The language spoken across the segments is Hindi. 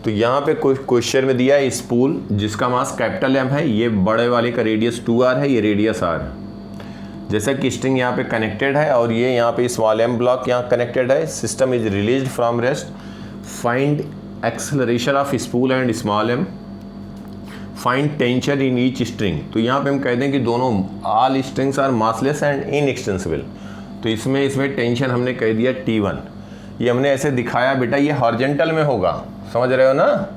तो यहाँ पे क्वेश्चन में दिया है स्पूल जिसका मास कैपिटल एम है, ये बड़े वाले का रेडियस 2r है, ये रेडियस r। जैसा कि स्ट्रिंग यहाँ पे कनेक्टेड है और ये यहाँ पे स्मॉल एम ब्लॉक यहाँ कनेक्टेड है। System is released from rest, find acceleration of spool and small M, find tension in each string. तो यहाँ पे हम कहते हैं कि दोनों all strings are massless and inextensible. तो इसमें टेंशन हमने कह दिया T1। ये हमने ऐसे दिखाया बेटा, ये हॉरिजॉन्टल में होगा, समझ रहे हो ना,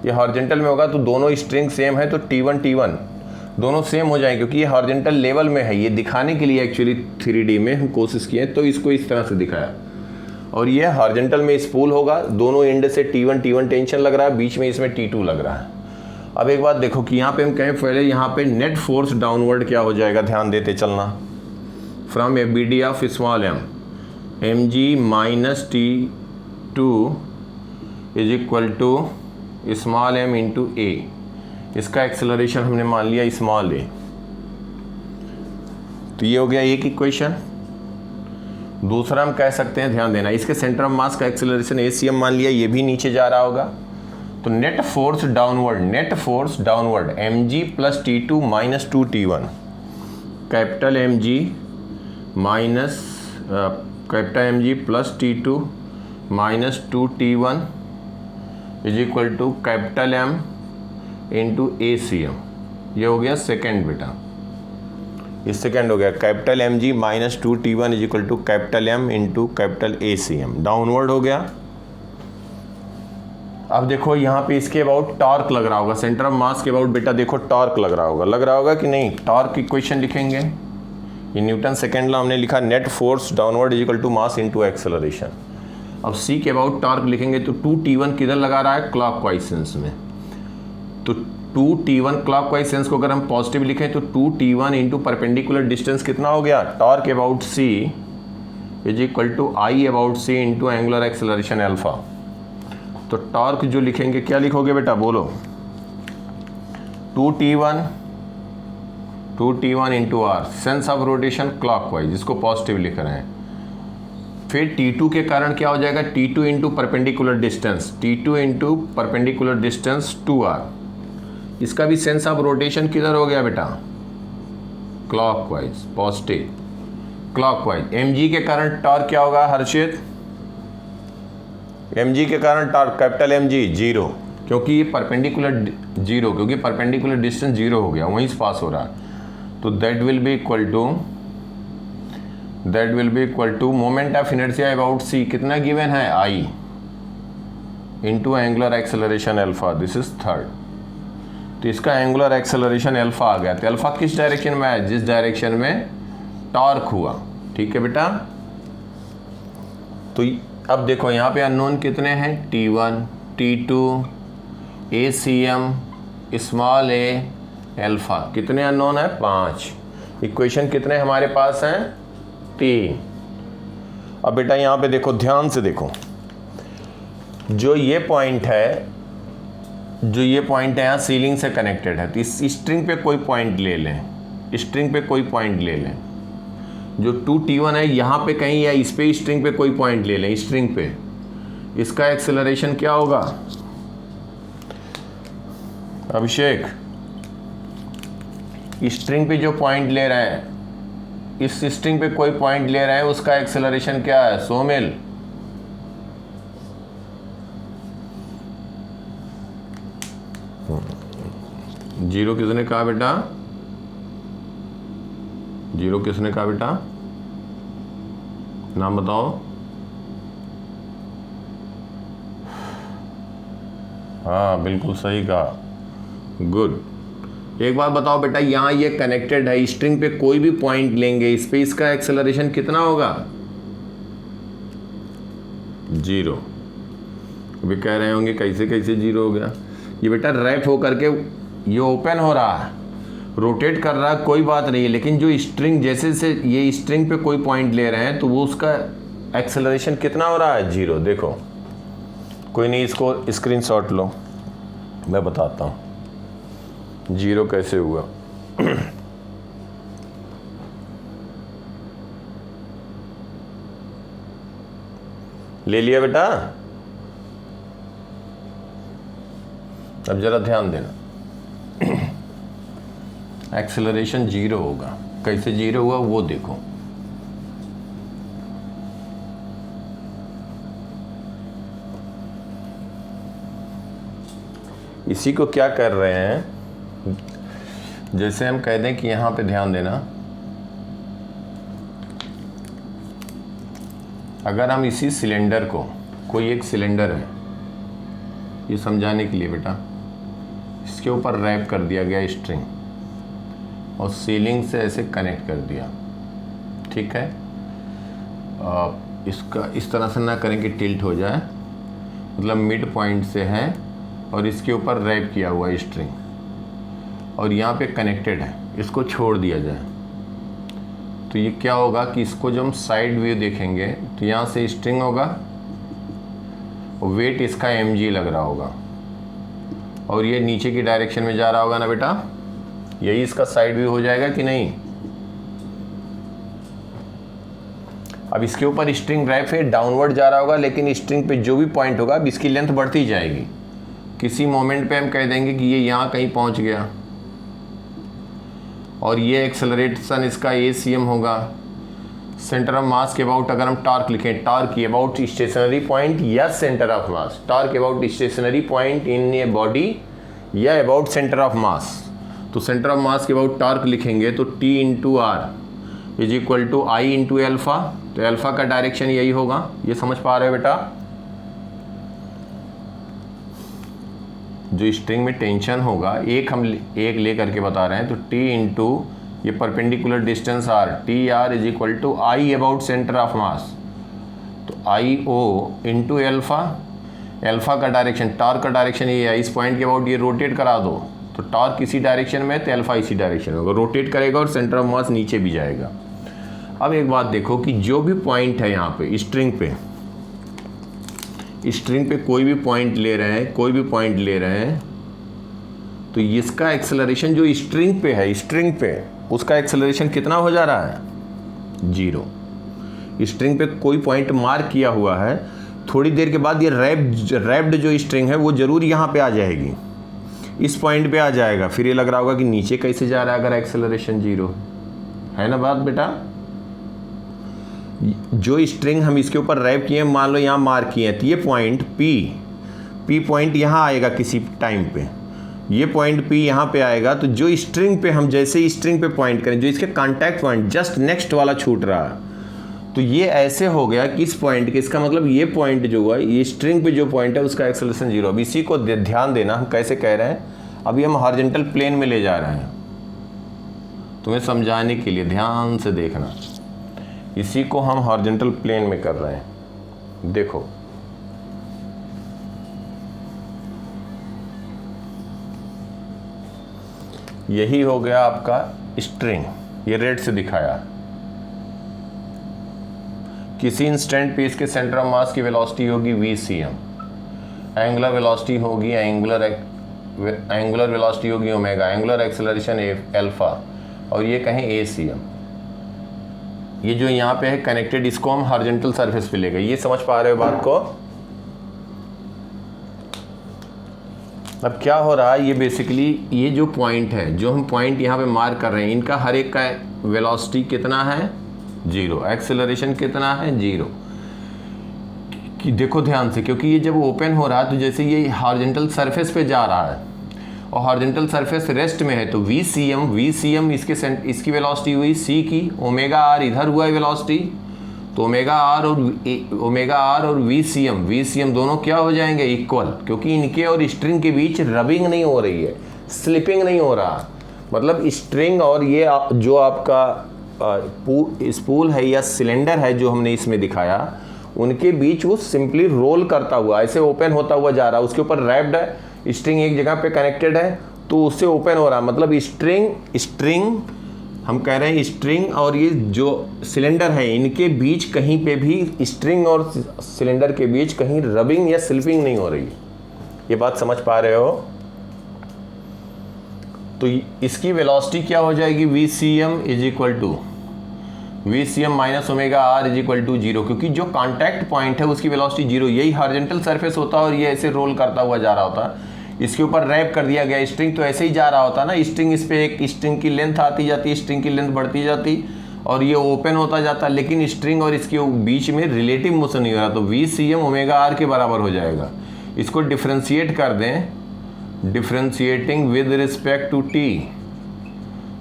ये हॉरिजॉन्टल में होगा तो दोनों स्ट्रिंग सेम है तो T1 दोनों सेम हो जाएंगे क्योंकि ये हॉरिजॉन्टल लेवल में है। ये दिखाने के लिए एक्चुअली 3D में हम कोशिश किए तो इसको इस तरह से दिखाया। और ये हॉरिजॉन्टल में स्पूल होगा, दोनों एंड से T1 टेंशन लग रहा है, बीच में इसमें T2 लग रहा है। अब एक बात देखो कि यहाँ पे हम कहें पहले यहाँ पे नेट फोर्स डाउनवर्ड क्या हो जाएगा, ध्यान देते चलना। From FBD of small M mg minus T2 is equal to small M into A. इसका एक्सेलरेशन हमने मान लिया स्मॉल ए। तो ये हो गया एक इक्वेशन। दूसरा हम कह सकते हैं, ध्यान देना, इसके सेंटर ऑफ मास का एक्सेलरेशन ACM मान लिया, ये भी नीचे जा रहा होगा। तो net force downward mg plus T2 minus 2T1, capital mg minus capital mg plus T2 minus 2T1 is equal to capital M into ACM। ये हो गया सेकेंड बेटा, ये सेकेंड हो गया, capital mg minus 2T1 is equal to capital M into capital ACM, downward हो गया। अब देखो यहाँ पे इसके अबाउट टॉर्क लग रहा होगा, सेंटर ऑफ मास के अबाउट बेटा देखो टॉर्क लग रहा होगा कि नहीं। टॉर्क इक्वेशन लिखेंगे, ये न्यूटन सेकेंड लॉ हमने लिखा, net force downward is equal to mass into acceleration. अब C के अबाउट टॉर्क लिखेंगे तो 2T1 किधर लगा रहा है, क्लॉकवाइज सेंस में। तो 2T1 क्लॉकवाइज सेंस को अगर हम पॉजिटिव लिखें तो 2T1 इंटू परपेंडिकुलर डिस्टेंस कितना हो गया, torque about C is equal to I about C into angular acceleration alpha. तो टॉर्क जो लिखेंगे क्या लिखोगे बेटा, बोलो। 2T1 into R, sense of rotation clockwise, इसको पॉजिटिव लिख रहे हैं। फिर T2 के कारण क्या हो जाएगा, T2 into perpendicular distance 2R। इसका भी सेंस ऑफ रोटेशन किधर हो गया बेटा, क्लॉकवाइज, पॉजिटिव क्लॉकवाइज। mg के कारण टॉर्क क्या होगा हर्षित, mg के कारण टॉर्क कैपिटल mg 0, क्योंकि ये परपेंडिकुलर 0, क्योंकि परपेंडिकुलर डिस्टेंस 0 हो गया, वहीं से पास हो रहा है। तो that will be equal to moment of inertia about C कितना गिवन है, I into angular acceleration alpha, this is third. तो इसका एंगुलर एक्सेलरेशन अल्फा आ गया। तो अल्फा किस डायरेक्शन में है, जिस डायरेक्शन में टॉर्क हुआ, ठीक है बेटा। तो अब देखो यहाँ पे अननोन कितने हैं, T1, T2, ACM, small a, alpha, कितने अननोन है, 5। इक्वेशन कितने हमारे पास हैं, 3। अब बेटा यहाँ पे देखो, ध्यान से देखो, जो ये पॉइंट है यहाँ सीलिंग से कनेक्टेड है। तो इस स्ट्रिंग पे कोई पॉइंट ले लें, जो 2T1 है यहाँ पे कहीं, या इस पे स्ट्रिंग पे कोई पॉइंट ले लें, स्ट्रिंग पे, इसका एक्सेलरेशन क्या होगा अभिषेक, स्ट्रिंग पे जो पॉइंट ले रहे हैं, इस स्ट्रिंग पे कोई पॉइंट ले रहे हैं, उसका एक्सेलरेशन क्या है सोमिल, जीरो किसने कहा बेटा, जीरो किसने कहा बेटा, नाम बताओ। हाँ बिल्कुल सही कहा, गुड। एक बात बताओ बेटा, यहाँ ये कनेक्टेड है, स्ट्रिंग पे कोई भी पॉइंट लेंगे, इस पे इसका एक्सेलरेशन कितना होगा, 0। अभी कह रहे होंगे कैसे 0 हो गया। ये बेटा रैप होकर के ये ओपन हो रहा है, रोटेट कर रहा है, कोई बात नहीं है, लेकिन जो स्ट्रिंग जैसे से ये स्ट्रिंग पे कोई पॉइंट ले रहे हैं तो वो उसका एक्सेलरेशन कितना हो रहा है, 0। देखो कोई नहीं, इसको स्क्रीनशॉट लो, मैं बताता हूँ 0 कैसे हुआ। ले लिया बेटा, अब ज़रा ध्यान देना, एक्सेलरेशन 0 होगा। कैसे 0 हुआ वो देखो। इसी को क्या कर रहे हैं, जैसे हम कह दें कि यहाँ पे ध्यान देना, अगर हम इसी सिलेंडर को, कोई एक सिलेंडर है, ये समझाने के लिए बेटा, इसके ऊपर रैप कर दिया गया स्ट्रिंग और सीलिंग से ऐसे कनेक्ट कर दिया, ठीक है। इसका इस तरह से ना करें कि टिल्ट हो जाए, मतलब मिड पॉइंट से है और इसके ऊपर रैप किया हुआ है स्ट्रिंग और यहाँ पे कनेक्टेड है, इसको छोड़ दिया जाए तो ये क्या होगा कि इसको जब हम साइड व्यू देखेंगे तो यहाँ से स्ट्रिंग होगा और वेट इसका mg लग रहा होगा और ये नीचे की डायरेक्शन में जा रहा होगा ना बेटा, यही इसका साइड व्यू हो जाएगा कि नहीं। अब इसके ऊपर स्ट्रिंग रैप है, डाउनवर्ड जा रहा होगा, लेकिन स्ट्रिंग पे जो भी पॉइंट होगा अब इसकी लेंथ बढ़ती जाएगी। किसी मोमेंट पे हम कह देंगे कि ये यहाँ कहीं पहुँच गया और ये एक्सेलरेशन इसका ACM होगा। सेंटर ऑफ मास के अबाउट अगर हम टॉर्क लिखें, टॉर्क की अबाउट स्टेशनरी पॉइंट या centre of mass, torque about stationary point in a body या अबाउट सेंटर ऑफ मास, तो सेंटर ऑफ मास के अबाउट टॉर्क लिखेंगे तो T into R is equal to I into alpha, तो एल्फा का डायरेक्शन यही होगा। ये समझ पा रहे हो बेटा। जो स्ट्रिंग में टेंशन होगा, एक ले करके बता रहे हैं, तो T इंटू ये perpendicular distance R, T R is equal to I about centre of mass, तो I O into alpha, alpha का डायरेक्शन, टॉर्क का डायरेक्शन ये है, इस पॉइंट के अबाउट ये रोटेट करा दो तो टॉर्क इसी डायरेक्शन में तो एल्फा इसी डायरेक्शन में होगा, रोटेट करेगा और सेंटर ऑफ मास नीचे भी जाएगा। अब एक बात देखो कि जो भी पॉइंट है यहाँ पे स्ट्रिंग पे कोई भी पॉइंट ले रहे हैं, कोई भी पॉइंट ले रहे हैं, तो इसका एक्सेलरेशन जो स्ट्रिंग पे है, स्ट्रिंग पे उसका एक्सेलरेशन कितना हो जा रहा है, 0। स्ट्रिंग पे कोई पॉइंट मार्क किया हुआ है, थोड़ी देर के बाद ये रैप्ड जो स्ट्रिंग है वो जरूर यहाँ पे आ जाएगी, इस पॉइंट पे आ जाएगा। फिर ये लग रहा होगा कि नीचे कैसे जा रहा है अगर एक्सेलरेशन 0 है ना बात बेटा। जो स्ट्रिंग हम इसके ऊपर रैप किए, मान लो यहाँ मार्क किए हैं, तो ये पॉइंट P पॉइंट यहाँ आएगा किसी टाइम पे, ये पॉइंट P यहाँ पे आएगा, तो जो स्ट्रिंग पे हम जैसे ही स्ट्रिंग पे पॉइंट करें, जो इसके कांटेक्ट पॉइंट जस्ट नेक्स्ट वाला छूट रहा है, तो ये ऐसे हो गया कि इस पॉइंट के, इसका मतलब ये पॉइंट जो हुआ, ये स्ट्रिंग पे जो पॉइंट है उसका एक्सेलरेशन 0। अब इसी को ध्यान देना, हम कैसे कह रहे हैं, अभी हम हॉरिजॉन्टल प्लेन में ले जा रहे हैं, तुम्हें समझाने के लिए ध्यान से देखना। इसी को हम हॉरिजॉन्टल प्लेन में कर रहे हैं। देखो यही हो गया आपका स्ट्रिंग, ये रेड से दिखाया। किसी इंस्टेंट पे इसके सेंटर ऑफ मास की वेलोसिटी होगी VCM, एंगुलर वेलोसिटी होगी एंगुलर वेलोसिटी होगी ओमेगा, एंगुलर एक्सेलरेशन एल्फा, और ये कहें ACM। ये जो यहाँ पे है कनेक्टेड, इसको हम हॉरिजॉन्टल सरफेस पे ले गए। ये समझ पा रहे हो बात को। अब क्या हो रहा है, ये बेसिकली ये जो पॉइंट है, जो हम पॉइंट यहाँ पे मार्क कर रहे हैं, इनका हर एक का वेलोसिटी कितना है, 0, एक्सेलरेशन कितना है, 0। कि देखो ध्यान से, क्योंकि ये जब ओपन हो रहा है तो जैसे ये हॉरिजॉन्टल सरफेस पे जा रहा है और हॉरिजॉन्टल सरफेस रेस्ट में है, तो VCM इसकी वेलोसिटी हुई C की, ओमेगा R इधर हुआ है वेलोसिटी, तो ओमेगा आर और VCM दोनों क्या हो जाएंगे, इक्वल, क्योंकि इनके और स्ट्रिंग के बीच रबिंग नहीं हो रही है, स्लिपिंग नहीं हो रहा। मतलब स्ट्रिंग और ये जो आपका स्पूल है या सिलेंडर है जो हमने इसमें दिखाया, उनके बीच वो सिंपली रोल करता हुआ ऐसे ओपन होता हुआ जा रहा है। उसके ऊपर रैप्ड है, स्ट्रिंग एक जगह पे कनेक्टेड है तो उससे ओपन हो रहा है। मतलब स्ट्रिंग हम कह रहे हैं, स्ट्रिंग और ये जो सिलेंडर है इनके बीच कहीं पे भी, स्ट्रिंग और सिलेंडर के बीच कहीं रबिंग या स्लिपिंग नहीं हो रही। ये बात समझ पा रहे हो। तो इसकी वेलोसिटी क्या हो जाएगी, VCM is equal to VCM minus omega R is equal to 0, क्योंकि जो कांटेक्ट पॉइंट है उसकी वेलोसिटी 0, यही हॉरिजॉन्टल सरफेस होता है और ये ऐसे रोल करता हुआ जा रहा होता है। इसके ऊपर रैप कर दिया गया, स्ट्रिंग तो ऐसे ही जा रहा होता ना, स्ट्रिंग इस पे एक स्ट्रिंग की लेंथ आती जाती, स्ट्रिंग की लेंथ बढ़ती जाती और ये ओपन होता जाता, लेकिन स्ट्रिंग और इसके बीच में रिलेटिव मोशन नहीं हो रहा, तो VCM ओमेगा आर के बराबर हो जाएगा। इसको डिफ्रेंशिएट कर दें, differentiating with respect to T,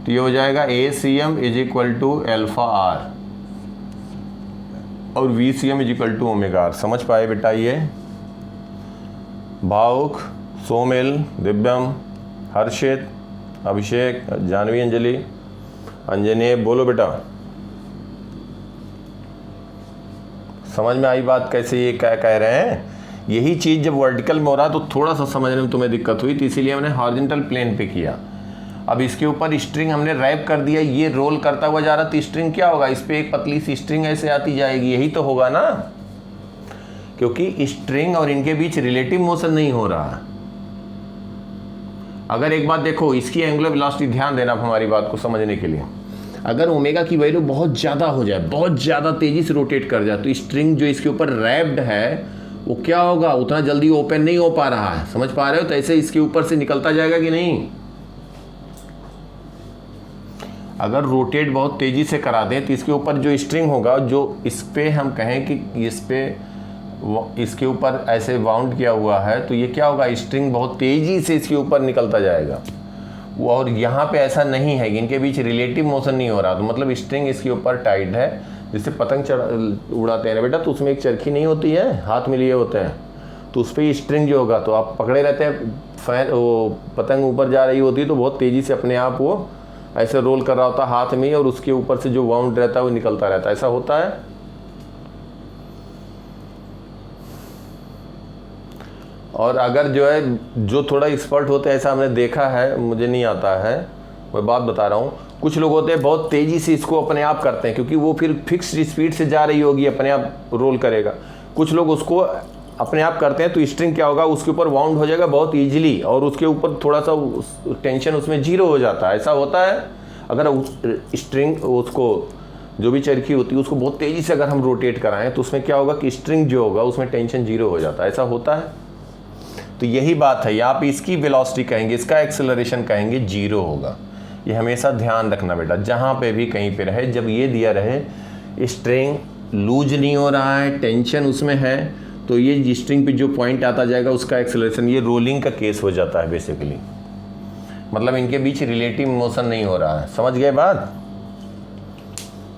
तो ये हो जाएगा ACM is equal to alpha R और VCM is equal to omega R. समझ पाए बेटा? ये भावुक, सोमिल, दिव्यम, हर्षित, अभिषेक, जानवी, अंजलि, अंजने, बोलो बेटा, समझ में आई बात? कैसे ये क्या कह रहे हैं? यही चीज़ जब वर्टिकल में हो रहा तो थोड़ा सा समझने में तुम्हें दिक्कत हुई, तो इसीलिए हमने हॉरिजॉन्टल प्लेन पे किया। अब इसके ऊपर स्ट्रिंग हमने रैप कर दिया, ये रोल करता हुआ जा रहा, तो स्ट्रिंग क्या होगा? इस पे एक पतली सी स्ट्रिंग ऐसे आती जाएगी, यही तो होगा ना, क्योंकि स्ट्रिंग और इनके बीच रिलेटिव मोशन नहीं हो रहा। अगर एक बात देखो, इसकी एंगुलर वेलोसिटी, ध्यान देना हमारी बात को समझने के लिए, अगर ओमेगा की वैल्यू बहुत ज़्यादा हो जाए, बहुत ज़्यादा तेज़ी से रोटेट कर जाए, तो स्ट्रिंग जो इसके ऊपर रैप्ड है वो क्या होगा? उतना जल्दी ओपन नहीं हो पा रहा है। समझ पा रहे हो? तो ऐसे इसके ऊपर से निकलता जाएगा कि नहीं? अगर रोटेट बहुत तेज़ी से करा दें तो इसके ऊपर जो स्ट्रिंग होगा, जो इस पे हम कहें कि इस पे इसके ऊपर ऐसे बाउंड किया हुआ है, तो ये क्या होगा? स्ट्रिंग बहुत तेज़ी से इसके ऊपर निकलता जाएगा। और यहाँ पे ऐसा नहीं है, इनके बीच रिलेटिव मोशन नहीं हो रहा, तो मतलब स्ट्रिंग इसके ऊपर टाइट है। जिससे पतंग उड़ाते हैं ना बेटा, तो उसमें एक चरखी नहीं होती है, हाथ में लिए होते हैं, तो उस पर स्ट्रिंग जो होगा, तो आप पकड़े रहते हैं, फैन वो पतंग ऊपर जा रही होती है, तो बहुत तेज़ी से अपने आप वो ऐसे रोल कर रहा होता है हाथ में, और उसके ऊपर से जो वाउंड रहता है वो निकलता रहता है। ऐसा होता है। और अगर जो है, जो थोड़ा एक्सपर्ट होते हैं, ऐसा हमने देखा है, मुझे नहीं आता है, मैं बात बता रहा हूँ, कुछ लोग होते हैं बहुत तेज़ी से इसको अपने आप करते हैं, क्योंकि वो फिर फिक्स्ड स्पीड से जा रही होगी, अपने आप रोल करेगा। कुछ लोग उसको अपने आप करते हैं, तो स्ट्रिंग क्या होगा? उसके ऊपर वाउंड हो जाएगा बहुत ईजिली, और उसके ऊपर थोड़ा सा टेंशन उसमें जीरो हो जाता है। ऐसा होता है। अगर स्ट्रिंग, उसको जो भी चरखी होती है, उसको बहुत तेज़ी से अगर हम रोटेट कराएं, तो उसमें क्या होगा कि स्ट्रिंग जो होगा उसमें टेंशन जीरो हो जाता है। ऐसा होता है। तो यही बात है, आप इसकी वेलोसिटी कहेंगे, इसका एक्सेलरेशन कहेंगे, जीरो होगा। ये हमेशा ध्यान रखना बेटा, जहाँ पे भी कहीं पे रहे, जब ये दिया रहे स्ट्रिंग लूज नहीं हो रहा है, टेंशन उसमें है, तो ये स्ट्रिंग पे जो पॉइंट आता जाएगा उसका एक्सेलरेशन, ये रोलिंग का केस हो जाता है बेसिकली। मतलब इनके बीच रिलेटिव मोशन नहीं हो रहा है। समझ गए बात?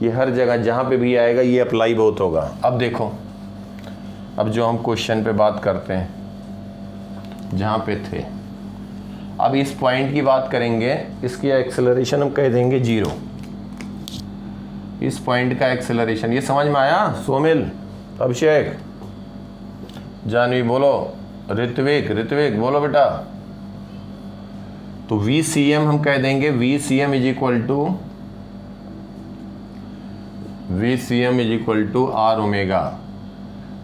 ये हर जगह जहाँ पे भी आएगा ये अप्लाई बहुत होगा। अब देखो, अब जो हम क्वेश्चन पे बात करते हैं, जहाँ पे थे, अब इस पॉइंट की बात करेंगे, इसकी एक्सेलरेशन हम कह देंगे जीरो। इस पॉइंट का एक्सेलरेशन, ये समझ में आया? सोमिल, अभिषेक, जानवी, बोलो, ऋत्विक बोलो बेटा। तो VCM हम कह देंगे, VCM is equal to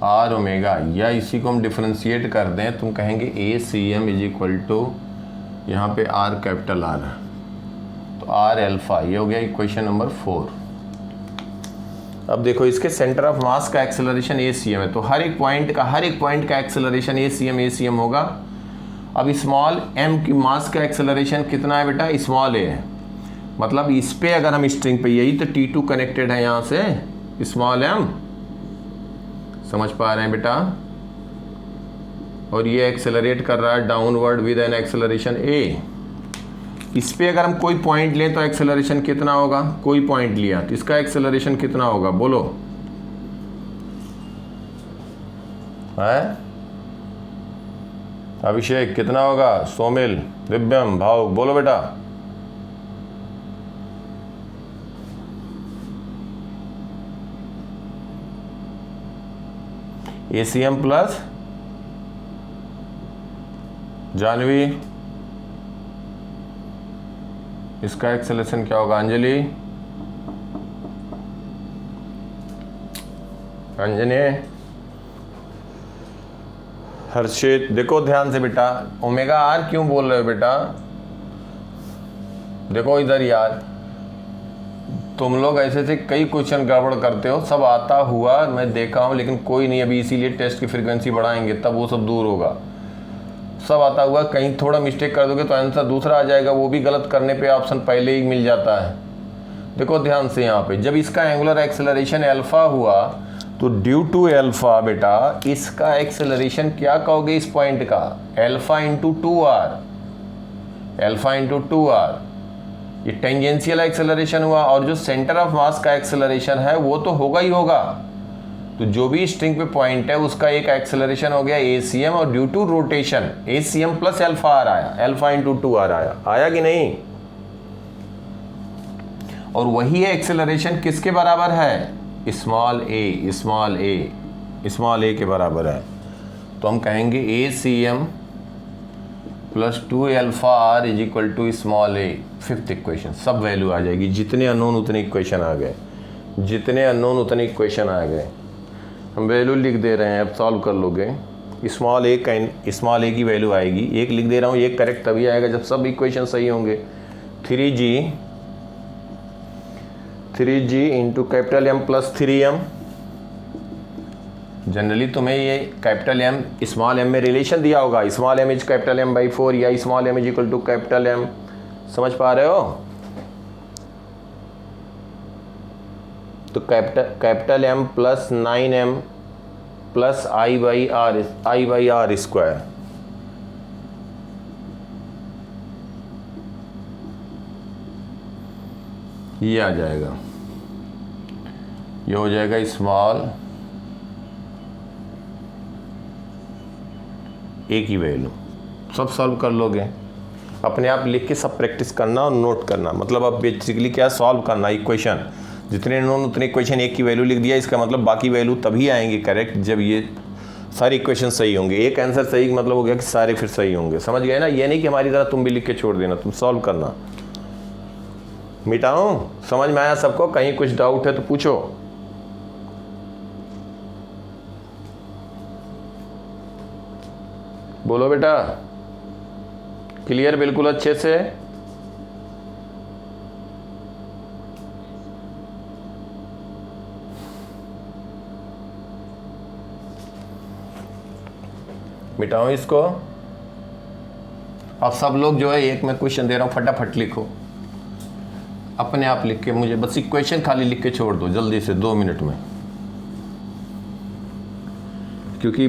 R omega, या इसी को हम डिफ्रेंशिएट कर दें, तुम कहेंगे ACM इज इक्वल टू यहाँ पे R कैपिटल R, तो R अल्फा। ये हो गया इक्वेशन नंबर 4। अब देखो, इसके सेंटर ऑफ मास का एक्सेलरेशन ACM है, तो हर एक पॉइंट का एक्सेलरेशन ACM होगा। अब स्मॉल m की मास का एक्सेलरेशन कितना है बेटा? स्मॉल a है। मतलब इस पे अगर हम स्ट्रिंग पे, यही तो T2 कनेक्टेड है यहाँ से, स्मॉल m, समझ पा रहे हैं बेटा? और ये एक्सेलरेट कर रहा है downward with an acceleration a। इस पे अगर हम कोई पॉइंट लें तो एक्सेलरेशन कितना होगा? कोई पॉइंट लिया तो इसका एक्सेलरेशन कितना होगा? बोलो, है अभिषेक कितना होगा? सोमिल, दिव्यम, भाव, बोलो बेटा। ACM प्लस जानवी, इसका एक्सेलरेशन क्या होगा? अंजलि, अंजने, हर्षित। देखो ध्यान से बेटा, ओमेगा आर क्यों बोल रहे हो बेटा? देखो इधर यार, तुम लोग ऐसे से कई क्वेश्चन गड़बड़ करते हो, सब आता हुआ मैं देखा हूँ, लेकिन कोई नहीं अभी, इसीलिए टेस्ट की फ्रीक्वेंसी बढ़ाएंगे, तब वो सब दूर होगा। सब आता हुआ, कहीं थोड़ा मिस्टेक कर दोगे तो आंसर दूसरा आ जाएगा, वो भी गलत करने पे ऑप्शन पहले ही मिल जाता है। देखो ध्यान से यहाँ पे, जब इसका एंगुलर एक्सेलरेशन अल्फा हुआ तो ड्यू टू अल्फा बेटा इसका एक्सेलरेशन क्या कहोगे इस पॉइंट का, alpha into 2r, alpha into 2r, ये टेंजेंशियल एक्सेलरेशन हुआ। और जो सेंटर ऑफ मास का एक्सेलरेशन है वो तो होगा ही होगा, तो जो भी स्ट्रिंग पे पॉइंट है उसका एक एक्सेलरेशन हो गया ACM, और due to rotation ACM plus alpha R आया, अल्फा इंटू 2r आया कि नहीं। और वही एक्सेलरेशन किसके बराबर है, स्मॉल ए के बराबर है। तो हम कहेंगे ACM plus 2α is equal to small A. Fifth equation, सब वैल्यू आ जाएगी, जितने अननोन उतने इक्वेशन आ गए, जितने अननोन उतने इक्वेशन आ गए। हम वैल्यू लिख दे रहे हैं, अब सॉल्व कर लोगे। स्मॉल ए की वैल्यू आएगी, एक लिख दे रहा हूँ, एक करेक्ट तभी आएगा जब सब इक्वेशन सही होंगे। 3g into capital M plus 3m। Generally तुम्हें ये कैपिटल M स्मॉल m में रिलेशन दिया होगा, small m is capital M by 4 या small m is equal to capital M, समझ पा रहे हो। तो capital M plus 9m plus I by R square, ये आ जाएगा, ये हो जाएगा स्मॉल ए की वैल्यू। सब सॉल्व कर लोगे, अपने आप लिख के सब प्रैक्टिस करना और नोट करना। मतलब अब बेसिकली क्या सॉल्व करना इक्वेशन, जितने नोन उतने इक्वेशन एक की वैल्यू लिख दिया, इसका मतलब बाकी वैल्यू तभी आएंगे करेक्ट जब ये सारे इक्वेशन सही होंगे। एक आंसर सही मतलब हो गया कि सारे फिर सही होंगे, समझ गए ना। ये नहीं कि हमारी तरह तुम भी लिख के छोड़ देना, तुम सॉल्व करना। मिटाऊं, समझ में आया सबको, कहीं कुछ डाउट है तो पूछो। बोलो बेटा, क्लियर बिल्कुल अच्छे से। मिटाओ इसको। अब सब लोग जो है, एक मैं क्वेश्चन दे रहा हूं, फटाफट लिखो, अपने आप लिख के मुझे बस इक्वेशन खाली लिख के छोड़ दो जल्दी से 2 मिनट में, क्योंकि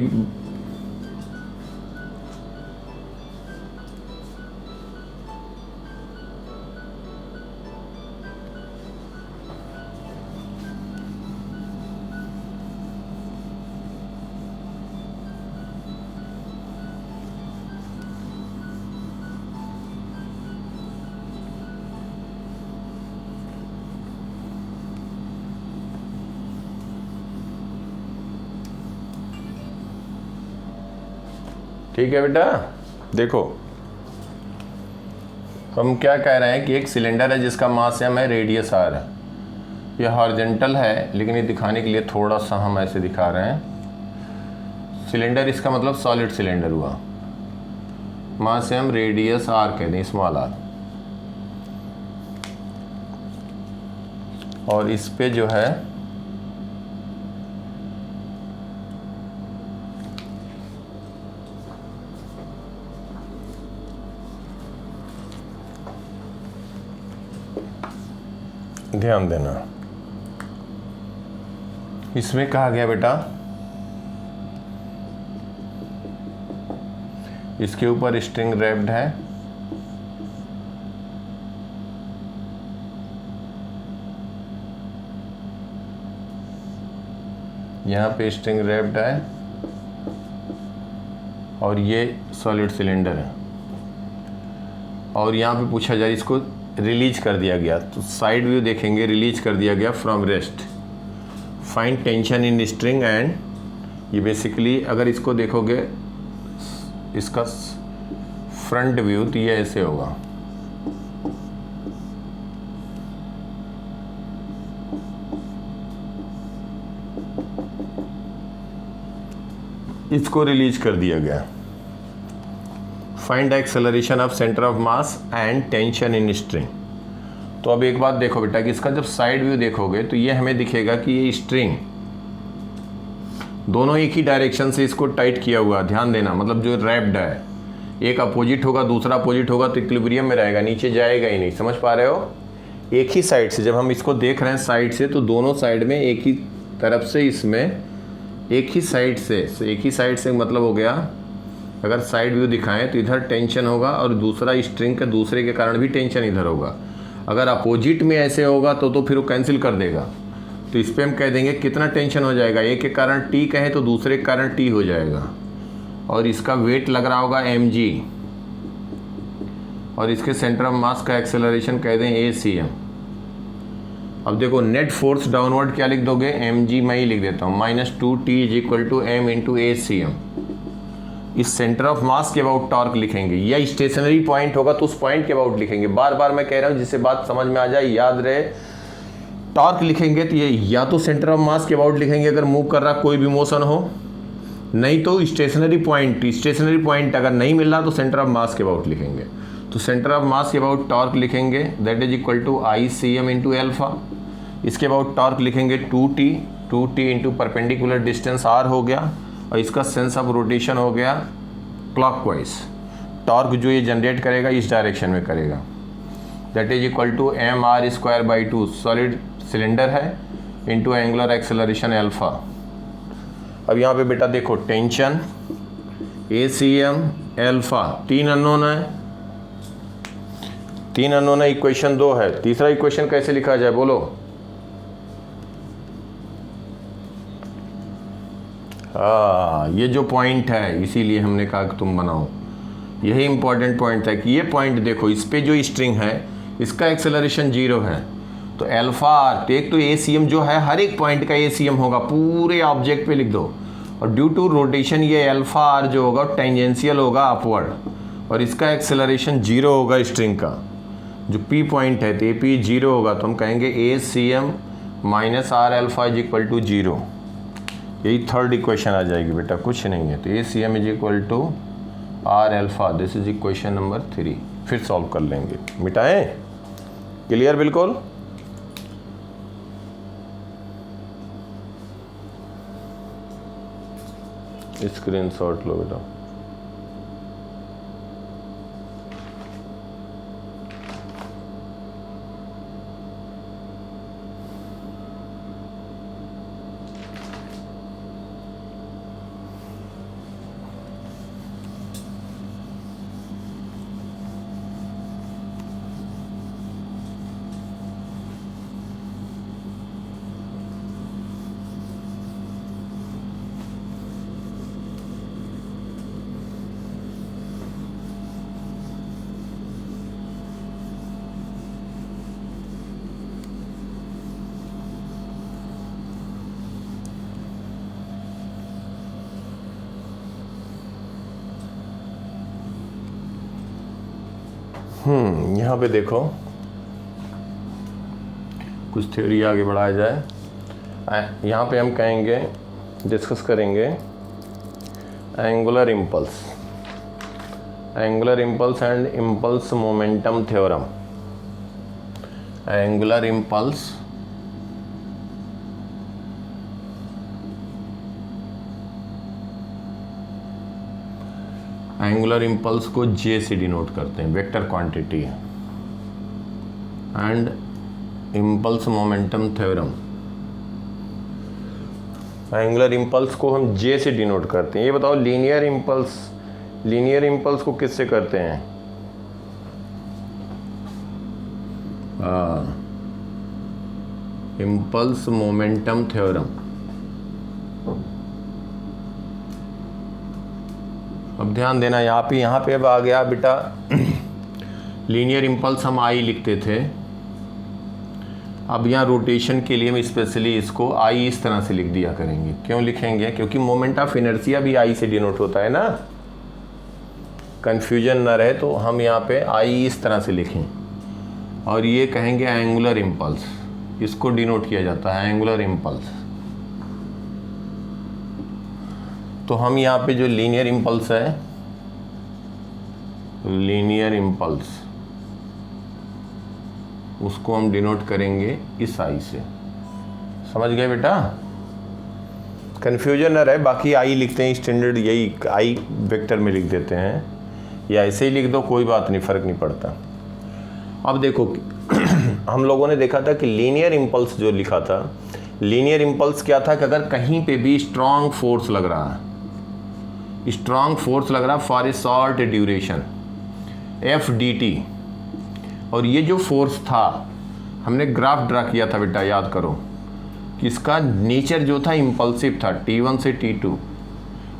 ठीक है बेटा। देखो हम क्या कह रहे हैं कि एक सिलेंडर है जिसका मास m है, रेडियस r है। ये हॉरिजॉन्टल है, लेकिन ये दिखाने के लिए थोड़ा सा हम ऐसे दिखा रहे हैं। सिलेंडर, इसका मतलब सॉलिड सिलेंडर हुआ, मास m, रेडियस r कह दें, स्मॉल r। और इस पे जो है ध्यान देना, इसमें कहा गया बेटा इसके ऊपर स्ट्रिंग रैप्ड है, यहाँ पे स्ट्रिंग रैप्ड है, और ये सॉलिड सिलेंडर है। और यहाँ पे पूछा जाए, इसको रिलीज कर दिया गया, तो साइड व्यू देखेंगे, रिलीज कर दिया गया from rest, find tension in string and, ये बेसिकली अगर इसको देखोगे इसका फ्रंट व्यू तो ये ऐसे होगा, इसको रिलीज कर दिया गया। Find acceleration of centre of mass and tension in string. तो अब एक बात देखो बेटा कि इसका जब साइड व्यू देखोगे तो ये हमें दिखेगा कि ये स्ट्रिंग दोनों एक ही डायरेक्शन से इसको टाइट किया हुआ, ध्यान देना, मतलब जो रैप्ड है एक अपोजिट होगा, दूसरा अपोजिट होगा तो इक्विलिब्रियम में रहेगा, नीचे जाएगा ही नहीं। समझ पा रहे हो? एक ही साइड से जब हम इसको देख रहे हैं साइड से, तो दोनों साइड में एक ही तरफ से, इसमें एक ही साइड से मतलब हो गया, अगर साइड व्यू दिखाएं तो इधर टेंशन होगा और दूसरा स्ट्रिंग के दूसरे के कारण भी टेंशन इधर होगा। अगर अपोजिट में ऐसे होगा तो फिर वो कैंसिल कर देगा। तो इस पर हम कह देंगे कितना टेंशन हो जाएगा, एक के कारण टी कहें तो दूसरे के कारण टी हो जाएगा, और इसका वेट लग रहा होगा mg, और इसके सेंटर ऑफ मास का एक्सेलरेशन कह दें acm। अब देखो नेट फोर्स डाउनवर्ड क्या लिख दोगे, mg मैं ही लिख देता हूँ, -2t = m × acm। इस सेंटर ऑफ मास के अबाउट टॉर्क लिखेंगे, या स्टेशनरी पॉइंट होगा तो उस पॉइंट के अबाउट लिखेंगे। बार बार मैं कह रहा हूँ जिससे बात समझ में आ जाए, याद रहे। टॉर्क लिखेंगे तो ये या तो सेंटर ऑफ मास के अबाउट लिखेंगे अगर मूव कर रहा कोई भी मोशन हो, नहीं तो स्टेशनरी पॉइंट अगर नहीं मिल रहा तो सेंटर ऑफ मास के अबाउट लिखेंगे। तो सेंटर ऑफ मास के अबाउट टॉर्क लिखेंगे, that is equal to ICM × alpha. इसके अबाउट टॉर्क लिखेंगे 2t into perpendicular distance r हो गया, और इसका सेंस ऑफ रोटेशन हो गया क्लॉकवाइज। टॉर्क जो ये जनरेट करेगा इस डायरेक्शन में करेगा, that is equal to mr²/2 solid cylinder है इंटू एंगुलर एक्सेलरेशन अल्फा। अब यहाँ पे बेटा देखो टेंशन ACM अल्फा, 3 अननोन है, इक्वेशन 2 है। तीसरा इक्वेशन कैसे लिखा जाए बोलो? ये जो पॉइंट है इसीलिए हमने कहा कि तुम बनाओ, यही इंपॉर्टेंट पॉइंट है कि ये पॉइंट देखो, इस पे जो स्ट्रिंग है इसका एक्सेलरेशन 0 है, तो अल्फा आर, एक तो ACM जो है हर एक पॉइंट का ACM होगा, पूरे ऑब्जेक्ट पे लिख दो, और ड्यू टू रोटेशन ये अल्फा आर जो होगा टेंजेंशियल होगा अपवर्ड, और इसका एक्सेलरेशन 0 होगा स्ट्रिंग का, जो P पॉइंट है तो AP 0 होगा, तो हम कहेंगे ACM - R अल्फा = 0। यही थर्ड इक्वेशन आ जाएगी बेटा, कुछ नहीं है। तो ACM = R alpha, this is equation number 3। फिर सॉल्व कर लेंगे, मिटाएं? क्लियर बिल्कुल? स्क्रीनशॉट लो बेटा। यहाँ पे देखो कुछ थ्योरी आगे बढ़ाया जाए। यहाँ पे हम कहेंगे, डिस्कस करेंगे angular impulse and impulse momentum theorem. Angular impulse को J से डिनोट करते हैं, vector quantity, and impulse momentum theorem. Angular impulse को हम J से डिनोट करते हैं। ये बताओ लीनियर इम्पल्स को किससे करते हैं? Impulse momentum theorem. अब ध्यान देना, यहाँ पे अब आ गया बेटा लीनियर इम्पल्स हम I लिखते थे, अब यहाँ रोटेशन के लिए हम स्पेशली इसको I इस तरह से लिख दिया करेंगे। क्यों लिखेंगे? क्योंकि मोमेंट ऑफ इनर्शिया भी I से डिनोट होता है ना, कन्फ्यूजन ना रहे, तो हम यहाँ पे I इस तरह से लिखें, और ये कहेंगे एंगुलर इम्पल्स, इसको डिनोट किया जाता है एंगुलर इम्पल्स। तो हम यहाँ पे जो लीनियर इम्पल्स है, लीनियर इम्पल्स, उसको हम डिनोट करेंगे इस I से। समझ गए बेटा? कन्फ्यूजन ना रहे, बाकी I लिखते हैं स्टैंडर्ड, यही I वेक्टर में लिख देते हैं। या ऐसे ही लिख दो, कोई बात नहीं, फ़र्क नहीं पड़ता। अब देखो हम लोगों ने देखा था कि लीनियर इम्पल्स जो लिखा था, लीनियर इम्पल्स क्या था कि अगर कहीं पे भी स्ट्रॉन्ग फोर्स लग रहा है, स्ट्रॉन्ग फोर्स लग रहा है for a short duration, F D T, और ये जो फोर्स था हमने ग्राफ ड्रा किया था बेटा, याद करो कि इसका नेचर जो था इम्पल्सिव था, T1 से T2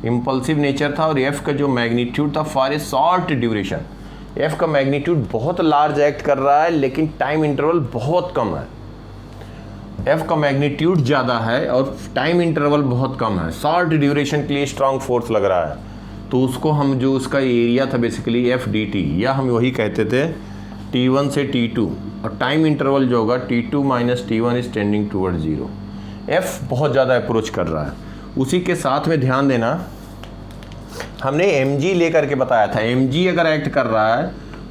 इम्पल्सिव नेचर था, और एफ का जो मैग्नीट्यूड था for a short duration, F का मैग्नीट्यूड बहुत लार्ज एक्ट कर रहा है लेकिन टाइम इंटरवल बहुत कम है। एफ का मैग्नीट्यूड ज़्यादा है और टाइम इंटरवल बहुत कम है, शॉर्ट ड्यूरेशन के लिए स्ट्रॉन्ग फोर्स लग रहा है, तो उसको हम जो उसका एरिया था बेसिकली एफ डी टी, या हम वही कहते थे T1 से T2, और टाइम इंटरवल जो होगा T2 minus T1 is tending toward 0। F बहुत ज़्यादा अप्रोच कर रहा है। उसी के साथ में ध्यान देना, हमने mg लेकर के बताया था, mg अगर एक्ट कर रहा है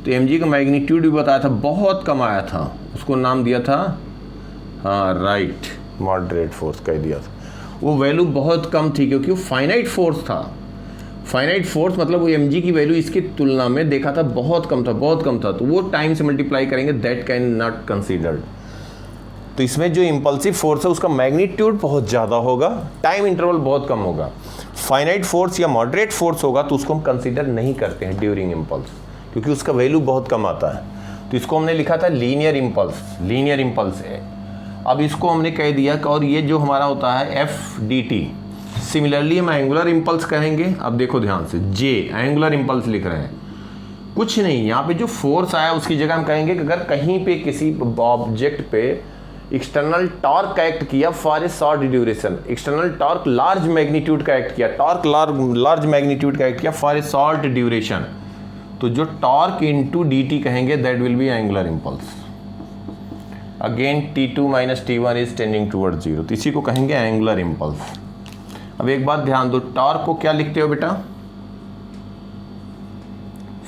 तो mg का मैग्नीट्यूड भी बताया था, बहुत कम आया था, उसको नाम दिया था, हाँ राइट, मॉडरेट फोर्स कह दिया था। वो वैल्यू बहुत कम थी क्योंकि वो फाइनाइट फोर्स था। फाइनाइट फोर्स मतलब वो mg की वैल्यू इसकी तुलना में देखा था बहुत कम था, बहुत कम था, तो वो टाइम से मल्टीप्लाई करेंगे, दैट कैन नॉट कंसीडर्ड। तो इसमें जो इम्पल्सिव फोर्स है उसका मैग्नीट्यूड बहुत ज़्यादा होगा, टाइम इंटरवल बहुत कम होगा। फाइनाइट फोर्स या मॉडरेट फोर्स होगा तो उसको हम कंसीडर नहीं करते हैं ड्यूरिंग इम्पल्स, क्योंकि उसका वैल्यू बहुत कम आता है। तो इसको हमने लिखा था लीनियर इम्पल्स, लीनियर इम्पल्स है। अब इसको हमने कह दिया कि और ये जो हमारा होता है एफ डी टी, सिमिलरली हम एंगुलर इम्पल्स कहेंगे। अब देखो ध्यान से, जे एंगुलर इम्पल्स लिख रहे हैं, कुछ नहीं, यहाँ पे जो फोर्स आया उसकी जगह हम कहेंगे कि अगर कहीं पे किसी ऑब्जेक्ट पे एक्सटर्नल टॉर्क का एक्ट किया for a short duration, external torque large magnitude का एक्ट किया, टॉर्क लार्ज मैग्नीट्यूड का एक्ट किया फॉर ए शॉर्ट ड्यूरेशन, तो जो टॉर्क इनटू डी टी कहेंगे that will B angular impulse. Again T2 minus T1 is tending toward 0, तो इसी को कहेंगे एंगुलर इम्पल्स। अब एक बात ध्यान दो, टॉर्क को क्या लिखते हो बेटा,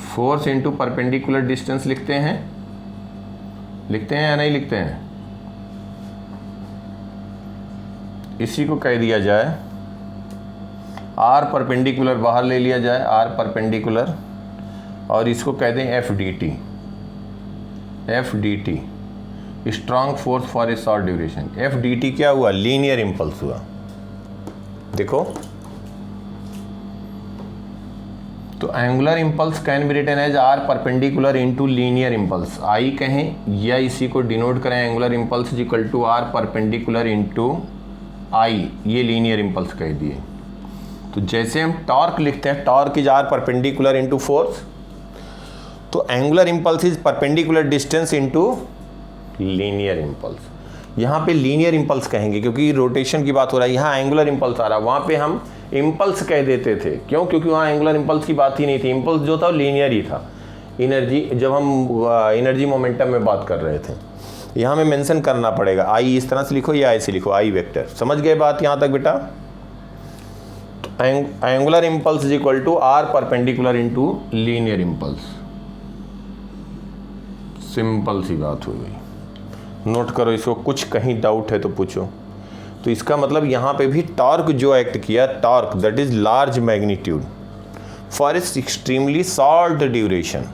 फोर्स इनटू परपेंडिकुलर डिस्टेंस लिखते हैं, लिखते हैं या नहीं लिखते हैं? इसी को कह दिया जाए R परपेंडिकुलर, बाहर ले लिया जाए R परपेंडिकुलर, और इसको कह दें F D T, F D T strong force for a short duration. F D T क्या हुआ, लीनियर इम्पल्स हुआ। देखो तो angular impulse can be written as R perpendicular into linear impulse, I कहें या इसी को डिनोट करें angular impulse is equal to R perpendicular into I, ये लीनियर इम्पल्स कह दिए। तो जैसे हम टॉर्क लिखते हैं, torque is R perpendicular into force, तो angular impulse is perpendicular distance into linear impulse. यहाँ पे लीनियर इम्पल्स कहेंगे क्योंकि रोटेशन की बात हो रहा है, यहाँ एंगुलर इम्पल्स आ रहा है, वहाँ पे हम इम्पल्स कह देते थे, क्यों? क्योंकि वहाँ एंगुलर इम्पल्स की बात ही नहीं थी, इम्पल्स जो था लीनियर ही था। एनर्जी, जब हम एनर्जी मोमेंटम में बात कर रहे थे, यहाँ में मेंशन करना पड़ेगा, आई इस तरह से लिखो या ऐसे लिखो, आई वेक्टर। समझ गए बात यहाँ तक बेटा? Angular impulse is equal to R perpendicular into linear impulse, simple सी बात हो गई। नोट करो इसको, कुछ कहीं डाउट है तो पूछो। तो इसका मतलब यहाँ पे भी टॉर्क जो एक्ट किया, torque that is large magnitude for its extremely short duration,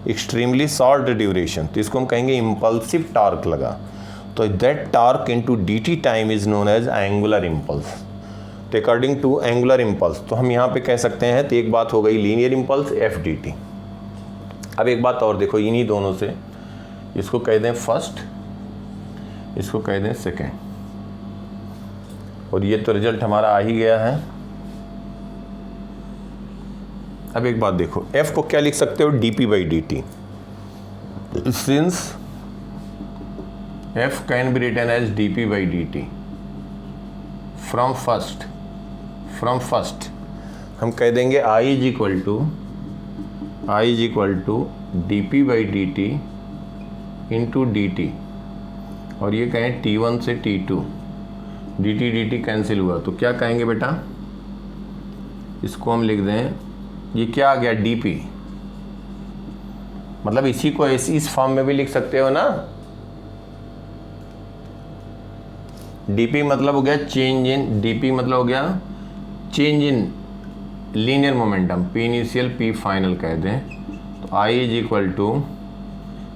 extremely short duration, तो इसको हम कहेंगे इम्पल्सिव टॉर्क लगा। तो that torque into D T time is known as angular impulse. तो अकॉर्डिंग टू एंगुलर इम्पल्स तो हम यहाँ पे कह सकते हैं, तो एक बात हो गई linear impulse F D T. अब एक बात और देखो, इन्हीं दोनों से, इसको कह दें फर्स्ट, इसको कह दें सेकेंड, और ये तो रिजल्ट हमारा आ ही गया है। अब एक बात देखो, F को क्या लिख सकते हो, dp by D T, since F can be written as dp by D T from first हम कह देंगे I is equal to dp by D T into D T, और ये कहें T1 से T2, dt कैंसिल हुआ, तो क्या कहेंगे बेटा, इसको हम लिख दें, ये क्या आ गया dp, मतलब इसी को इस फॉर्म में भी लिख सकते हो ना, dp मतलब हो गया चेंज इन, dp मतलब हो गया change in linear momentum, P initial P final कह दें, तो I is equal to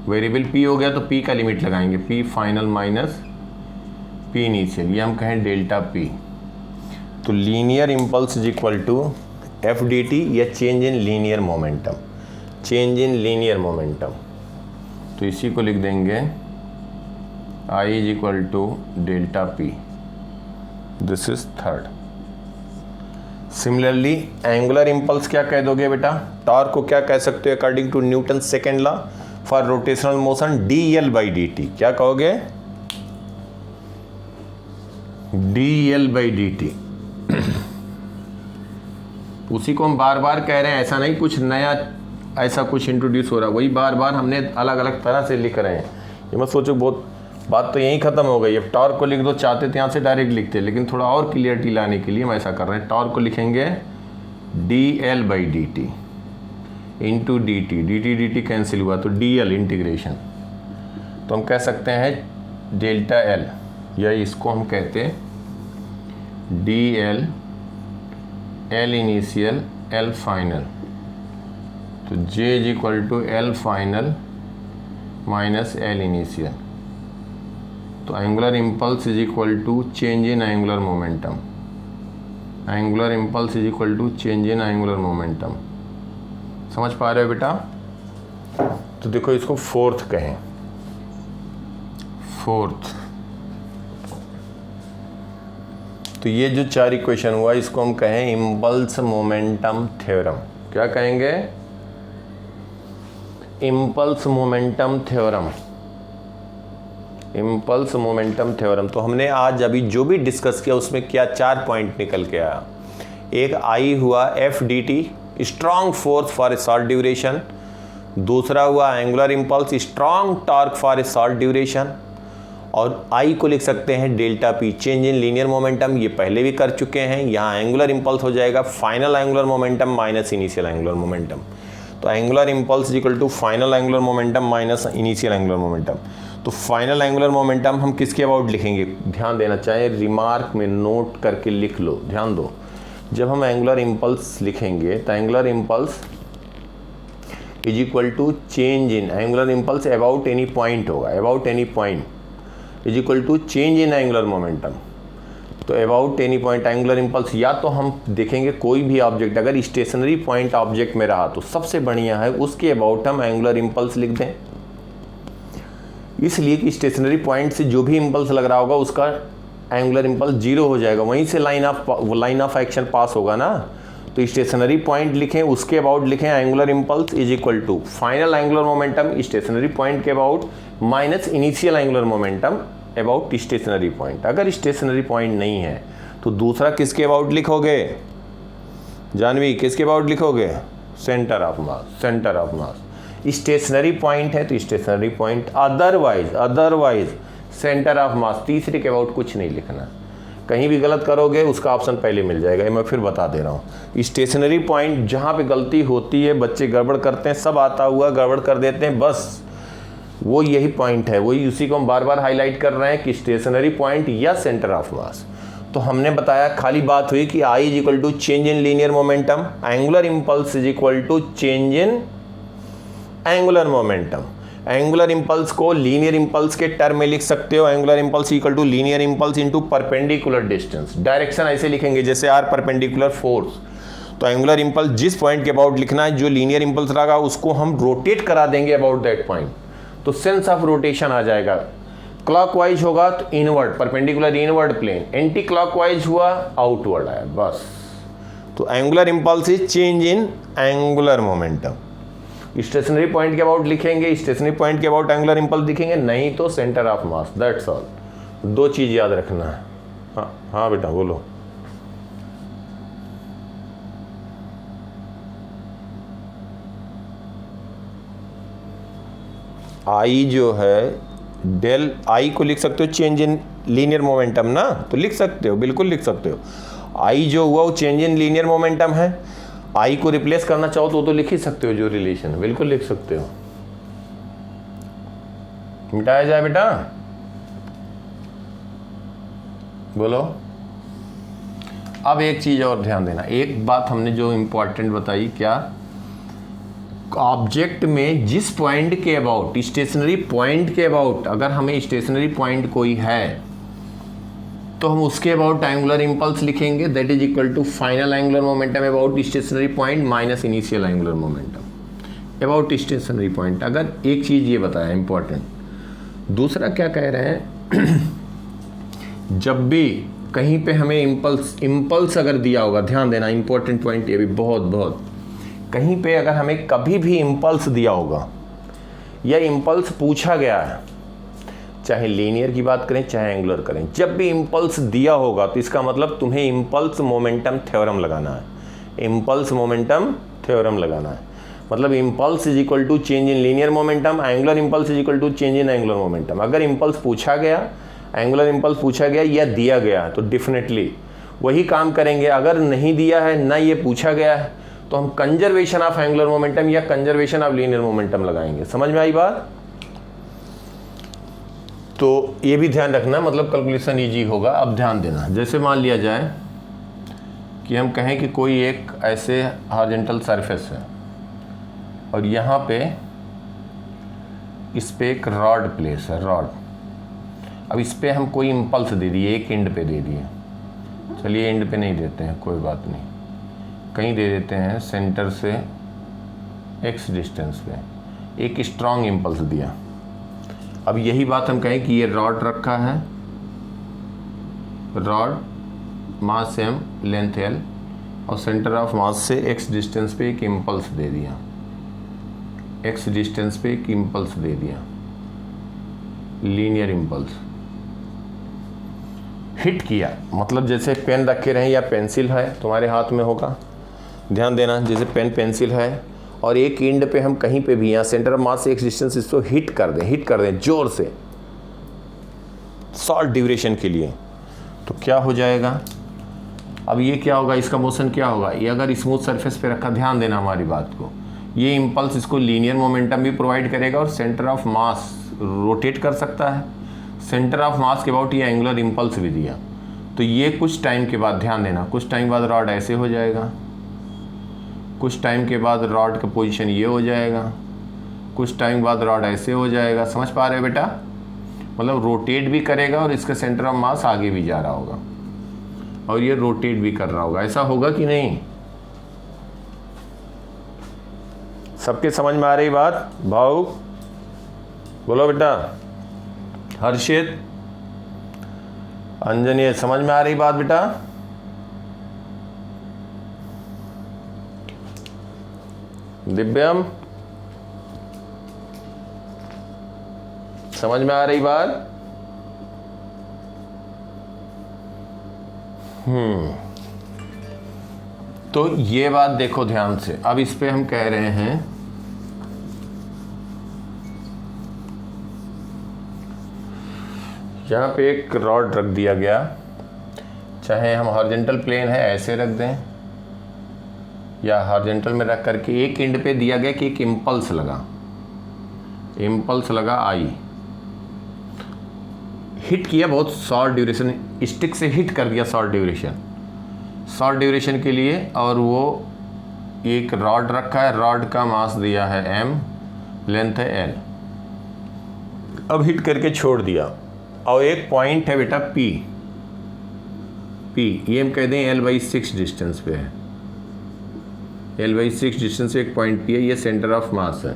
variable P हो गया तो पी का लिमिट लगाएंगे, P final minus P initial, ये हम कहें डेल्टा पी। तो linear impulse is equal to F D T या change in linear momentum, change in linear momentum. तो इसी को लिख देंगे I is equal to delta P, this is third. Similarly angular impulse क्या कह दोगे बेटा, टॉर्क को क्या कह सकते हो according to Newton second law for rotational motion, D L by D T, क्या कहोगे, D L by D T. उसी को हम बार बार कह रहे हैं, ऐसा नहीं कुछ नया ऐसा कुछ इंट्रोड्यूस हो रहा है, वही बार बार हमने अलग अलग तरह से लिख रहे हैं। ये मत सोचो बहुत बात तो यहीं ख़त्म हो गई। अब टॉर्क को लिख दो, चाहते थे यहाँ से डायरेक्ट लिखते, लेकिन थोड़ा और क्लियरिटी लाने के लिए हम ऐसा कर रहे हैं। टॉर्क को लिखेंगे D L by D T into D T, D T D T cancel हुआ तो डी एल इंटीग्रेशन, तो हम कह सकते हैं डेल्टा एल, या इसको हम कहते हैं D L, L initial L final, तो J is equal to L final minus L initial. तो angular impulse is equal to change in angular momentum, angular impulse is equal to change in angular momentum. समझ पा रहे हो बेटा? तो देखो इसको फोर्थ कहें, फोर्थ। तो ये जो 4 इक्वेशन हुआ इसको हम कहें इम्पल्स मोमेंटम थ्योरम। क्या कहेंगे? Impulse momentum theorem, impulse momentum theorem. तो हमने आज अभी जो भी डिस्कस किया उसमें क्या 4 पॉइंट निकल के आया। एक आई हुआ F D T, strong force for a short duration. दूसरा हुआ angular impulse, strong torque for a short duration. और आई को लिख सकते हैं delta P, change in linear momentum, ये पहले भी कर चुके हैं। यहाँ एंगुलर इम्पल्स हो जाएगा final angular momentum minus initial angular momentum. तो angular impulse equal to final angular momentum minus initial angular momentum. तो फाइनल एंगुलर मोमेंटम हम किसके अबाउट लिखेंगे? ध्यान देना चाहे, रिमार्क में नोट करके लिख लो, ध्यान दो। जब हम एंगुलर इम्पल्स लिखेंगे तो angular impulse is equal to change in, angular impulse about any point होगा, about any point is equal to change in angular momentum. तो about any point angular impulse, या तो हम देखेंगे कोई भी ऑब्जेक्ट अगर स्टेशनरी पॉइंट ऑब्जेक्ट में रहा तो सबसे बढ़िया है उसके अबाउट हम एंगुलर इम्पल्स लिख दें, इसलिए कि स्टेशनरी पॉइंट से जो भी इम्पल्स लग रहा होगा उसका एंगुलर इम्पल्स 0 हो जाएगा, वहीं से लाइन ऑफ एक्शन पास होगा ना। तो स्टेशनरी पॉइंट लिखें, उसके अबाउट लिखें angular impulse is equal to final angular momentum stationary point के about minus initial angular momentum about stationary point. अगर स्टेशनरी पॉइंट नहीं है तो दूसरा किसके अबाउट लिखोगे जानवी, किसके अबाउट लिखोगे? Centre of mass, centre of mass. Stationary point है तो stationary point, otherwise centre of मास, तीसरे के अबाउट कुछ नहीं लिखना। कहीं भी गलत करोगे उसका ऑप्शन पहले मिल जाएगा, ये मैं फिर बता दे रहा हूँ। स्टेशनरी पॉइंट जहाँ पे गलती होती है, बच्चे गड़बड़ करते हैं, सब आता हुआ गड़बड़ कर देते हैं, बस वो यही पॉइंट है, वही उसी को हम बार बार हाईलाइट कर रहे हैं कि स्टेशनरी पॉइंट या सेंटर ऑफ मास। तो हमने बताया, खाली बात हुई कि I is equal to change in linear momentum, angular impulse is equal to change in angular momentum. Angular impulse को लीनियर इम्पल्स के टर्म में लिख सकते हो, angular impulse equal to linear impulse into perpendicular distance. Direction ऐसे लिखेंगे जैसे आर परपेंडिकुलर फोर्स। तो एंगुलर इम्पल्स जिस पॉइंट के अबाउट लिखना है, जो लीनियर इम्पल्स रहेगा उसको हम रोटेट करा देंगे अबाउट दैट पॉइंट, तो सेंस ऑफ रोटेशन आ जाएगा। क्लॉकवाइज होगा तो inward, perpendicular inward plane, anti clockwise हुआ आउटवर्ड आया, बस। तो angular impulse is change in angular momentum. Stationary point के अबाउट लिखेंगे, स्टेशनरी पॉइंट के अबाउट एंगुलर इम्पल्स दिखेंगे, नहीं तो centre of mass, that's all. 2 चीज याद रखना है। हाँ हाँ बेटा बोलो। आई जो है डेल आई को लिख सकते हो चेंज इन लीनियर मोमेंटम ना, तो लिख सकते हो, बिल्कुल लिख सकते हो। आई जो हुआ वो चेंज इन लीनियर मोमेंटम है। आई को रिप्लेस करना चाहो तो लिख ही सकते हो, जो रिलेशन बिल्कुल लिख सकते हो। मिटाया जाए बेटा, बोलो। अब एक चीज़ और ध्यान देना, एक बात हमने जो इम्पोर्टेंट बताई, क्या ऑब्जेक्ट में जिस पॉइंट के अबाउट, स्टेशनरी पॉइंट के अबाउट, अगर हमें स्टेशनरी पॉइंट कोई है तो हम उसके अबाउट एंगुलर इम्पल्स लिखेंगे, that is equal to final angular momentum about stationary point minus initial angular momentum about stationary point. अगर एक चीज़ ये बताया इंपॉर्टेंट। दूसरा क्या कह रहे हैं, जब भी कहीं पे हमें इम्पल्स अगर दिया होगा, ध्यान देना इंपॉर्टेंट पॉइंट ये भी बहुत, कहीं पे अगर हमें कभी भी इम्पल्स दिया होगा या इम्पल्स पूछा गया है, चाहे लीनियर की बात करें चाहे एंगुलर करें, जब भी इम्पल्स दिया होगा तो इसका मतलब तुम्हें इम्पल्स मोमेंटम थ्योरम लगाना है। इम्पल्स मोमेंटम थ्योरम लगाना है, मतलब impulse is equal to change in linear momentum, angular impulse is equal to change in angular momentum. अगर इम्पल्स पूछा गया, एंगुलर इम्पल्स पूछा गया या दिया गया तो डेफिनेटली वही काम करेंगे। अगर नहीं दिया है ना ये पूछा गया है तो हम कंजर्वेशन ऑफ एंगुलर मोमेंटम या कंजर्वेशन ऑफ लीनियर मोमेंटम लगाएंगे। समझ में आई बात? तो ये भी ध्यान रखना, मतलब कैलकुलेशन इजी होगा। अब ध्यान देना, जैसे मान लिया जाए कि हम कहें कि कोई एक ऐसे हॉरिजॉन्टल सरफेस है और यहाँ पे इस पे एक रॉड प्लेस है, रॉड। अब इस पे हम कोई इम्पल्स दे दिए, एक एंड पे दे दिए, चलिए एंड पे नहीं देते हैं, कोई बात नहीं, कहीं दे देते हैं सेंटर से एक्स डिस्टेंस पे एक स्ट्रॉन्ग इम्पल्स दिया। अब यही बात हम कहें कि ये रॉड रखा है, रॉड मास m लेंथ l और सेंटर ऑफ मास से x डिस्टेंस पे एक इम्पल्स दे दिया, x डिस्टेंस पे एक इम्पल्स दे दिया, लीनियर इम्पल्स हिट किया। मतलब जैसे पेन रखे रहें या पेंसिल है तुम्हारे हाथ में होगा, ध्यान देना, जैसे पेन पेंसिल है और एक एंड पे हम कहीं पे भी यहाँ सेंटर ऑफ मास से एक डिस्टेंस इसको हिट कर दें जोर से शॉर्ट ड्यूरेशन के लिए, तो क्या हो जाएगा? अब ये क्या होगा, इसका मोशन क्या होगा? ये अगर स्मूथ सरफेस पे रखा, ध्यान देना हमारी बात को, ये इम्पल्स इसको लीनियर मोमेंटम भी प्रोवाइड करेगा और सेंटर ऑफ मास रोटेट कर सकता है। सेंटर ऑफ मास के अबाउट ये एंगुलर इम्पल्स भी दिया, तो ये कुछ टाइम के बाद, ध्यान देना, कुछ टाइम बाद रॉड ऐसे हो जाएगा, कुछ टाइम के बाद रॉड का पोजीशन ये हो जाएगा, कुछ टाइम बाद रॉड ऐसे हो जाएगा। समझ पा रहे हो बेटा? मतलब रोटेट भी करेगा और इसका सेंटर ऑफ मास आगे भी जा रहा होगा और ये रोटेट भी कर रहा होगा। ऐसा होगा कि नहीं? सबके समझ में आ रही बात? भाऊ बोलो बेटा। हर्षित, अंजनी, समझ में आ रही बात बेटा? दिव्यम, समझ में आ रही बात? तो ये बात देखो ध्यान से। अब इस पे हम कह रहे हैं यहाँ पे एक रॉड रख दिया गया, चाहे हम हॉरिजॉन्टल प्लेन है ऐसे रख दें या हॉरिजॉन्टल में रख करके एक एंड पे दिया गया कि एक इम्पल्स लगा आई, हिट किया बहुत शॉर्ट ड्यूरेशन, स्टिक से हिट कर दिया शॉर्ट ड्यूरेशन के लिए, और वो एक रॉड रखा है, रॉड का मास दिया है m, लेंथ है l। अब हिट करके छोड़ दिया और एक पॉइंट है बेटा P, ये हम कह दें l/6 डिस्टेंस पे है, l/6 डिस्टेंस पे एक पॉइंट P है, ये सेंटर ऑफ मास है।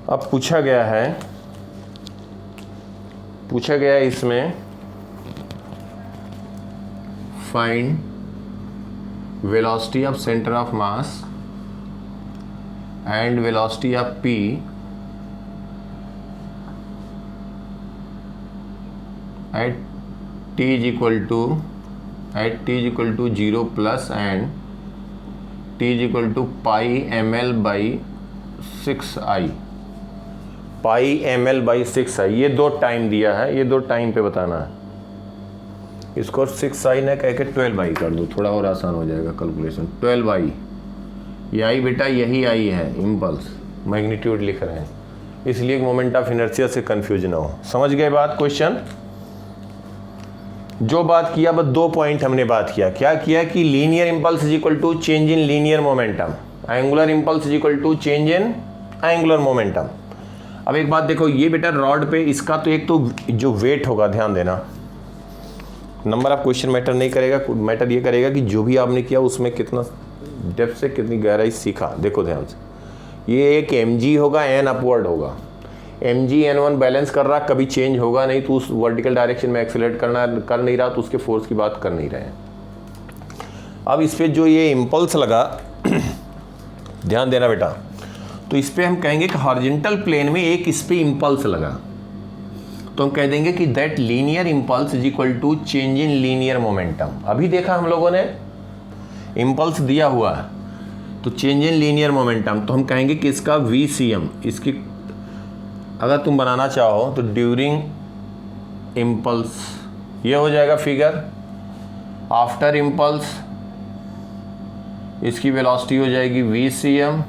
अब पूछा गया है इसमें find velocity of centre of mass and velocity of P at t is equal to 0 plus and t is equal to pi ml/6i, pi ml/6i। ये दो टाइम दिया है, ये दो टाइम पे बताना है। इसको 6i ना कह के 12i कर दो, थोड़ा और आसान हो जाएगा कैलकुलेशन। 12i, ये आई बेटा, यही आई है इम्पल्स, मैग्नीट्यूड लिख रहे हैं, इसलिए मोमेंट ऑफ इनर्शिया से कंफ्यूज ना हो। समझ गए बात? क्वेश्चन जो बात किया, बस 2 पॉइंट हमने बात किया। क्या किया कि linear impulse is equal to change in linear momentum, angular impulse is equal to change in angular momentum. अब एक बात देखो, ये बेटा रॉड पे इसका तो एक तो जो वेट होगा, ध्यान देना, नंबर ऑफ क्वेश्चन मैटर नहीं करेगा, मैटर ये करेगा कि जो भी आपने किया उसमें कितना डेप्थ से कितनी गहराई सीखा। देखो ध्यान से, ये एक mg होगा, n अपवर्ड होगा, mg n1 बैलेंस कर रहा, कभी चेंज होगा नहीं, तो उस वर्टिकल डायरेक्शन में एक्सेलरेट कर नहीं रहा, तो उसके फोर्स की बात कर नहीं रहे हैं। अब इस पर जो ये इम्पल्स लगा ध्यान देना बेटा, तो इस पर हम कहेंगे कि हॉरिजॉन्टल प्लेन में एक इस पर इम्पल्स लगा, तो हम कह देंगे कि that linear impulse is equal to change in linear momentum. अभी देखा हम लोगों ने इम्पल्स दिया हुआ है, तो चेंज इन लीनियर मोमेंटम, तो हम कहेंगे कि इसका VCM, इसकी अगर तुम बनाना चाहो तो ड्यूरिंग इम्पल्स ये हो जाएगा फिगर, आफ्टर इम्पल्स इसकी वेलोसिटी हो जाएगी VCM,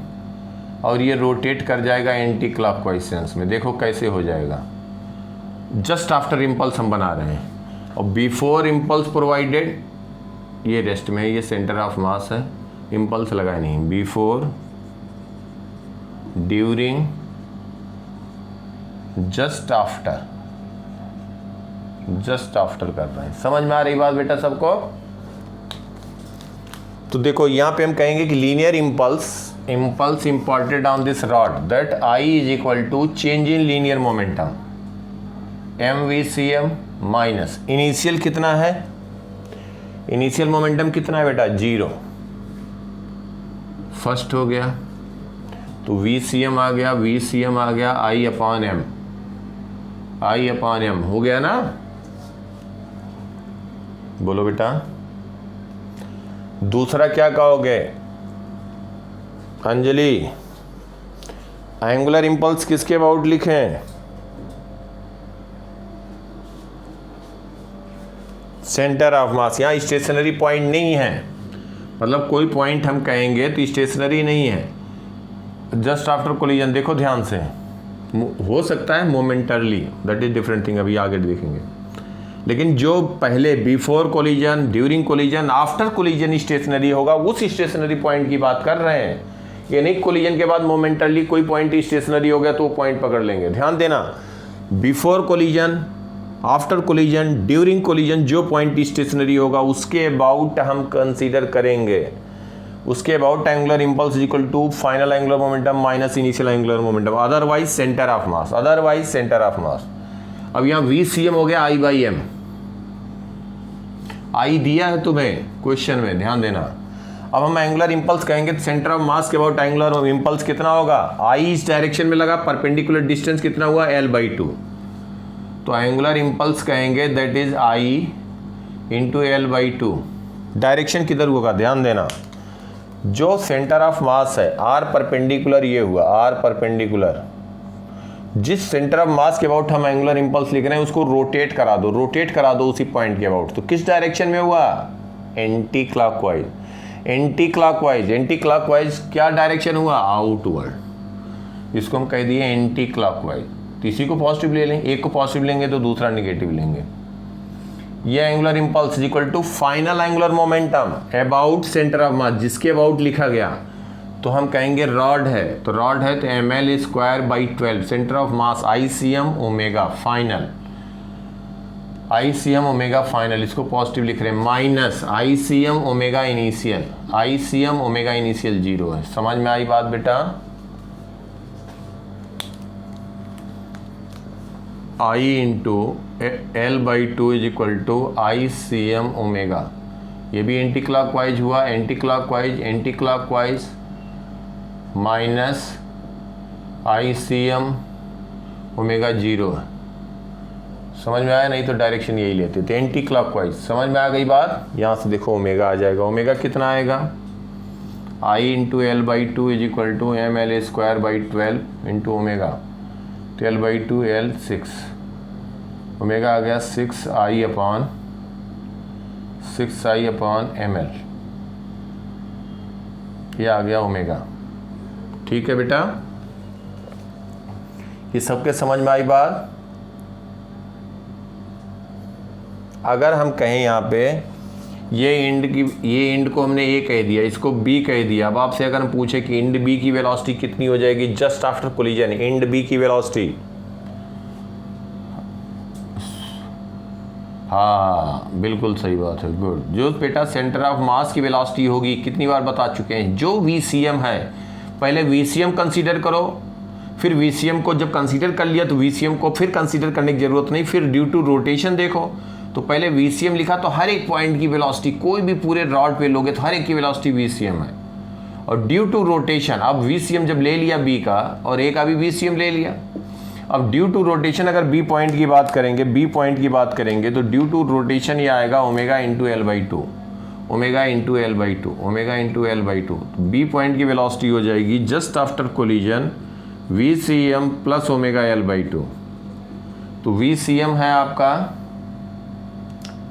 और ये रोटेट कर जाएगा एंटी क्लॉकवाइज सेंस में। देखो कैसे हो जाएगा, जस्ट आफ्टर इम्पल्स हम बना रहे हैं, और बिफोर इम्पल्स प्रोवाइडेड, ये रेस्ट में है, ये सेंटर ऑफ मास है, इम्पल्स लगाए नहीं, बिफोर, ड्यूरिंग, जस्ट आफ्टर कर रहे हैं। समझ में आ रही बात बेटा सबको? तो देखो यहाँ पे हम कहेंगे कि linear impulse imported on this rod that I is equal to change in linear momentum MVCM minus initial कितना है, इनिशियल मोमेंटम कितना है बेटा, 0, फर्स्ट हो गया, तो VCM आ गया, I अपॉन M हो गया ना। बोलो बेटा, दूसरा क्या कहोगे अंजलि, एंगुलर इंपल्स किसके अबाउट लिखें, सेंटर ऑफ मास। यहाँ स्टेशनरी पॉइंट नहीं है, मतलब कोई पॉइंट हम कहेंगे तो स्टेशनरी नहीं है, जस्ट आफ्टर कोलिजन। देखो ध्यान से, हो सकता है momentarily, that is different thing, अभी आगे देखेंगे, लेकिन जो पहले before collision, during collision, after collision stationary होगा, उस स्टेशनरी पॉइंट की बात कर रहे हैं। ये नहीं कोलिजन के बाद मोमेंटरली कोई पॉइंट स्टेशनरी हो गया तो वो पॉइंट पकड़ लेंगे। ध्यान देना, before collision, after collision, during collision, जो पॉइंट स्टेशनरी होगा उसके अबाउट हम कंसीडर करेंगे, उसके about angular impulse equal to final angular momentum minus initial angular momentum, otherwise centre of mass. अब यहाँ VCM हो गया I/M, I दिया है तुम्हें क्वेश्चन में, ध्यान देना। अब हम एंगुलर इंपल्स कहेंगे तो सेंटर ऑफ मास के अबाउट एंगुलर इंपल्स कितना होगा, I इस डायरेक्शन में लगा, परपेंडिकुलर डिस्टेंस कितना हुआ, L/2, तो एंगुलर इंपल्स कहेंगे that is I into L/2। Direction किधर होगा, ध्यान देना, जो सेंटर ऑफ मास है R परपेंडिकुलर, ये हुआ R परपेंडिकुलर, जिस सेंटर ऑफ मास के अबाउट हम एंगुलर इंपल्स लिख रहे हैं उसको रोटेट करा दो उसी पॉइंट के अबाउट। तो किस डायरेक्शन में हुआ, एंटी क्लॉकवाइज। क्या डायरेक्शन हुआ, आउटवर्ड, इसको हम कह दिए एंटी क्लॉकवाइज। तो इसी को पॉजिटिव ले लेंगे, एक को पॉजिटिव लेंगे तो दूसरा नेगेटिव लेंगे। ये angular impulse equal to final angular momentum about centre of mass, जिसके अबाउट लिखा गया, तो हम कहेंगे रॉड है, तो ml²/12 centre of mass ICM omega final, इसको पॉजिटिव लिख रहे हैं, माइनस ICM ओमेगा इनिशियल 0 है। समझ में आई बात बेटा? I into L/2 is equal to ICM omega, ये भी एंटी क्लॉकवाइज हुआ, anticlockwise minus ICM omega 0 है। समझ में आया? नहीं तो डायरेक्शन यही लेते थे, एंटी क्लॉकवाइज। समझ में आ गई बात? यहाँ से देखो ओमेगा आ जाएगा, ओमेगा कितना आएगा, I into L/2 is equal to ml²/12 into omega, तो L/2 L 6, ओमेगा आ गया 6I अपॉन ml, ये आ गया ओमेगा। ठीक है बेटा, ये सबके समझ में आई बात? अगर हम कहें यहाँ पे ये इंड को हमने ए कह दिया, इसको बी कह दिया। अब आपसे अगर हम पूछे कि इंड बी की वेलोसिटी कितनी हो जाएगी just after collision, end B की वेलोसिटी, हाँ बिल्कुल सही बात है, गुड। जो बेटा सेंटर ऑफ मास की वेलोसिटी होगी, कितनी बार बता चुके हैं, जो VCM है, पहले VCM कंसीडर करो, फिर VCM को जब कंसीडर कर लिया तो VCM को फिर कंसीडर करने की जरूरत नहीं, फिर ड्यू टू रोटेशन देखो। तो पहले VCM लिखा तो हर एक पॉइंट की वेलोसिटी, कोई भी पूरे रॉड पे लोगे तो हर एक की वेलोसिटी VCM है। और ड्यू टू रोटेशन, अब VCM जब ले लिया B का और A का भी VCM ले लिया, अब ड्यू टू रोटेशन अगर B पॉइंट की बात करेंगे, B पॉइंट की बात करेंगे तो ड्यू टू रोटेशन ये आएगा omega into L/2, omega into L/2, omega into L/2। तो B पॉइंट की वेलोसिटी हो जाएगी just after collision VCM plus omega L/2। तो VCM है आपका,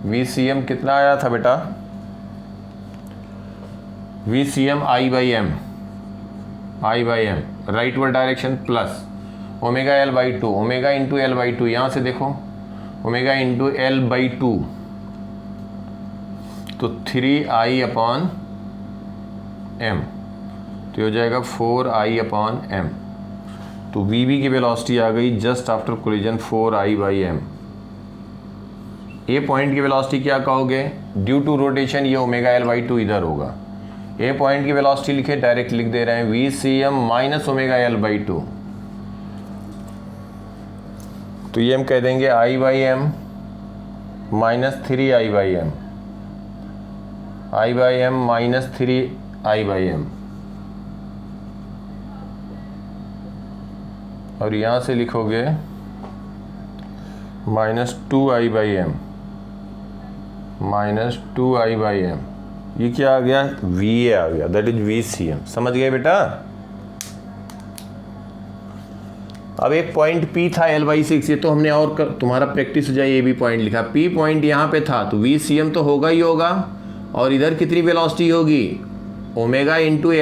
VCM कितना आया था बेटा, VCM I/m, rightward direction plus omega L/2, omega into L/2, यहाँ से देखो ओमेगा इंटू L/2, तो 3I/m, तो हो जाएगा 4I/m। तो VB की वेलोसिटी आ गई जस्ट आफ्टर कोलिजन 4I/m। ए पॉइंट की वेलोसिटी क्या कहोगे, ड्यू टू रोटेशन ये ओमेगा L/2 इधर होगा। ए पॉइंट की वेलोसिटी लिखे, डायरेक्ट लिख दे रहे हैं VCM माइनस ओमेगा L/2, तो ये हम कह देंगे I/m minus 3I/m, I/m minus 3I/m, और यहाँ से लिखोगे माइनस 2I/m, माइनस 2I/m। ये क्या आ गया, VA आ गया, दैट इज VCM। समझ गए बेटा। अब एक पॉइंट P था L/6, ये तो हमने और तुम्हारा प्रैक्टिस हो जाए, ये भी पॉइंट लिखा, P पॉइंट यहाँ पे था तो VCM तो होगा ही होगा, और इधर कितनी वेलोसिटी होगी, omega into